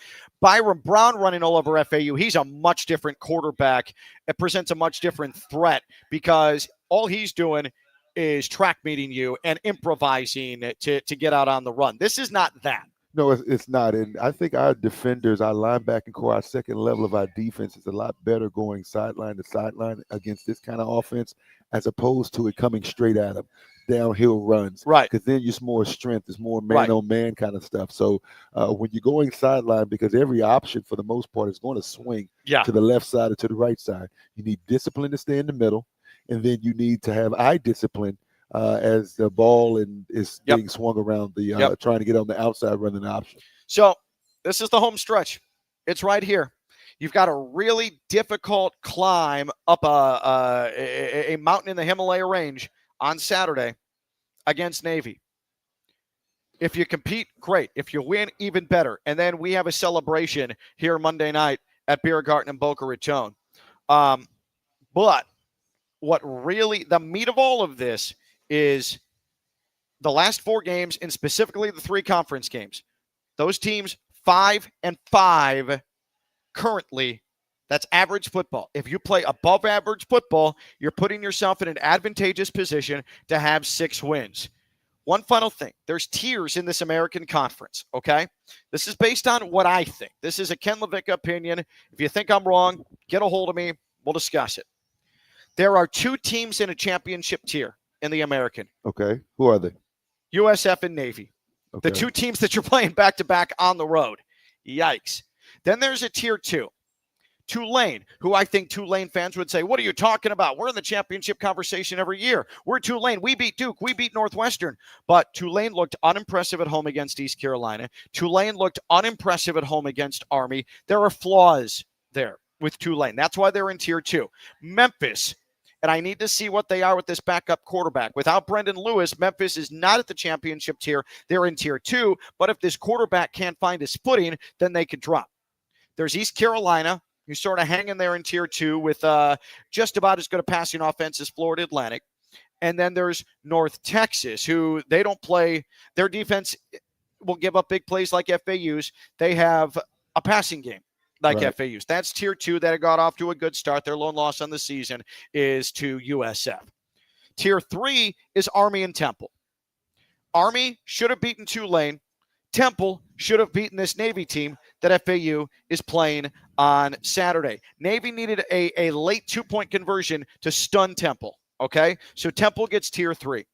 Speaker 1: Byron Brown running all over FAU. He's a much different quarterback. It presents a much different threat because all he's doing is track meeting you and improvising to get out on the run. This is not that.
Speaker 2: No, it's not. And I think our defenders, our linebacking core, our second level of our defense is a lot better going sideline to sideline against this kind of offense as opposed to it coming straight at them, downhill runs.
Speaker 1: Right.
Speaker 2: Because then it's more strength. It's more man-on-man kind of stuff. So when you're going sideline, because every option for the most part is going to swing to the left side or to the right side, you need discipline to stay in the middle. And then you need to have eye discipline as the ball is being swung around the trying to get on the outside running the option.
Speaker 1: So this is the home stretch. It's right here. You've got a really difficult climb up a mountain in the Himalaya range on Saturday against Navy. If you compete, great. If you win, even better. And then we have a celebration here Monday night at Biergarten in Boca Raton. But what really, the meat of all of this is the last 4 games, and specifically the 3 conference games. Those teams 5-5 currently. That's average football. If you play above average football, you're putting yourself in an advantageous position to have 6 wins. One final thing. There's tiers in this American Conference, okay? This is based on what I think. This is a Ken LaVicka opinion. If you think I'm wrong, get a hold of me. We'll discuss it. There are 2 teams in a championship tier in the American.
Speaker 2: Okay. Who are they?
Speaker 1: USF and Navy.
Speaker 2: Okay.
Speaker 1: The 2 teams that you're playing back-to-back on the road. Yikes. Then there's a tier 2. Tulane, who I think Tulane fans would say, what are you talking about? We're in the championship conversation every year. We're Tulane. We beat Duke. We beat Northwestern. But Tulane looked unimpressive at home against East Carolina. Tulane looked unimpressive at home against Army. There are flaws there with Tulane. That's why they're in tier 2. Memphis, and I need to see what they are with this backup quarterback. Without Brendan Lewis, Memphis is not at the championship tier. They're in tier 2. But if this quarterback can't find his footing, then they could drop. There's East Carolina, who's sort of hanging there in tier 2 with just about as good a passing offense as Florida Atlantic. And then there's North Texas, who they don't play. Their defense will give up big plays like FAU's. They have a passing game like FAU's. That's tier 2 that got off to a good start. Their lone loss on the season is to USF. Tier 3 is Army and Temple. Army should have beaten Tulane. Temple should have beaten this Navy team that FAU is playing on Saturday. Navy needed a late 2-point conversion to stun Temple, okay? So Temple gets tier 3.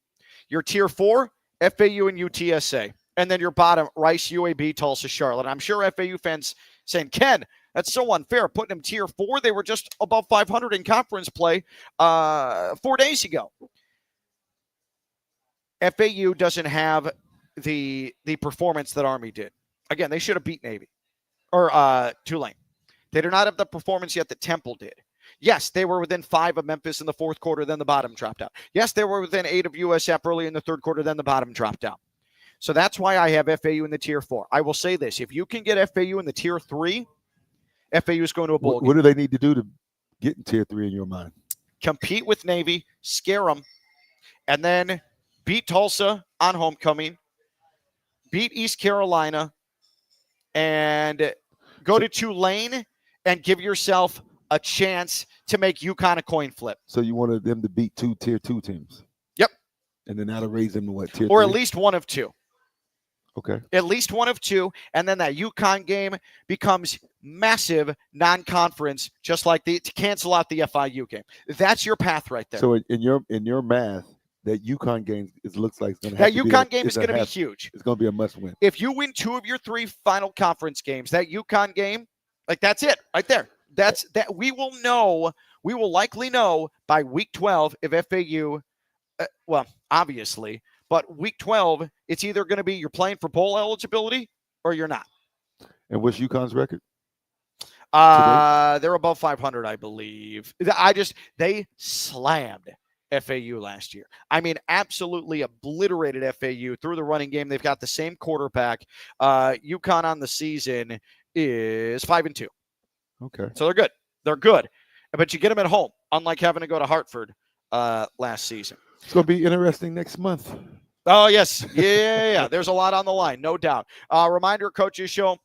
Speaker 1: Your tier 4, FAU and UTSA. And then your bottom, Rice, UAB, Tulsa, Charlotte. I'm sure FAU fans saying, Ken, that's so unfair. Putting them tier 4, they were just above 500 in conference play 4 days ago. FAU doesn't have the performance that Army did. Again, they should have beat Navy or Tulane. They do not have the performance yet that Temple did. Yes, they were within 5 of Memphis in the 4th quarter, then the bottom dropped out. Yes, they were within 8 of USF early in the 3rd quarter, then the bottom dropped out. So that's why I have FAU in the tier 4. I will say this. If you can get FAU in the tier 3, FAU is going to a bowl game.
Speaker 2: What do they need to do to get in Tier 3 in your mind?
Speaker 1: Compete with Navy, scare them, and then beat Tulsa on homecoming, beat East Carolina, and go to Tulane and give yourself a chance to make UConn a coin flip.
Speaker 2: So you wanted them to beat 2 Tier 2 teams?
Speaker 1: Yep.
Speaker 2: And then that'll raise them to what, Tier 3?
Speaker 1: Or at least one of two.
Speaker 2: Okay.
Speaker 1: At least one of two, and then that UConn game becomes massive non-conference, just like to cancel out the FIU game. That's your path right there.
Speaker 2: So in your math, that UConn game looks like it's going to
Speaker 1: that UConn game is going to be huge.
Speaker 2: It's going to be a must-win.
Speaker 1: If you win 2 of your 3 final conference games, that UConn game, like that's it right there. That we will know. We will likely know by week 12 if FAU. Well, obviously. But week 12, it's either going to be you're playing for bowl eligibility or you're not.
Speaker 2: And what's UConn's record?
Speaker 1: They're above 500, I believe. They slammed FAU last year. I mean, absolutely obliterated FAU through the running game. They've got the same quarterback. UConn on the season is 5-2.
Speaker 2: Okay.
Speaker 1: So they're good. They're good. But you get them at home, unlike having to go to Hartford last season.
Speaker 2: It's going to be interesting next month.
Speaker 1: Oh, yes. Yeah. There's a lot on the line, no doubt. Reminder, Coach's Show,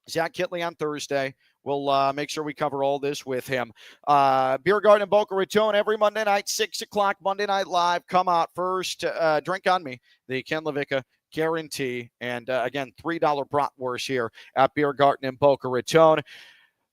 Speaker 1: Zach Kitley on Thursday. We'll make sure we cover all this with him. Biergarten in Boca Raton every Monday night, 6 o'clock, Monday Night Live. Come out first. Drink on me, the Ken LaVicka guarantee. And, again, $3 bratwurst here at Biergarten in Boca Raton.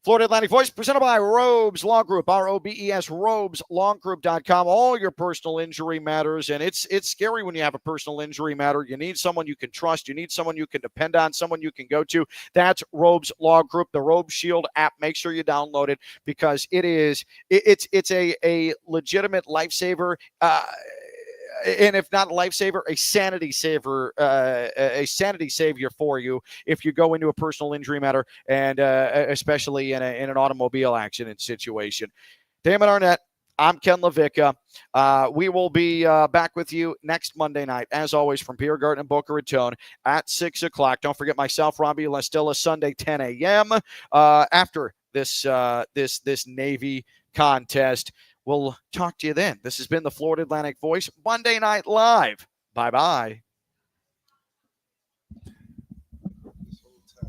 Speaker 1: Florida Atlantic Voice, presented by Robes Law Group, ROBES, robeslawgroup.com. All your personal injury matters, and it's scary when you have a personal injury matter. You need someone you can trust. You need someone you can depend on, someone you can go to. That's Robes Law Group, the Robes Shield app. Make sure you download it because it's a legitimate lifesaver. And if not a lifesaver, a sanity saver, a sanity savior for you if you go into a personal injury matter and especially in an automobile accident situation. Damon Arnette, I'm Ken LaVicka. We will be back with you next Monday night, as always, from Biergarten and Boca Raton at 6 o'clock. Don't forget myself, Robbie Lastilla, Sunday, 10 a.m. After this Navy contest. We'll talk to you then. This has been the Florida Atlantic Voice, Monday Night Live. Bye-bye.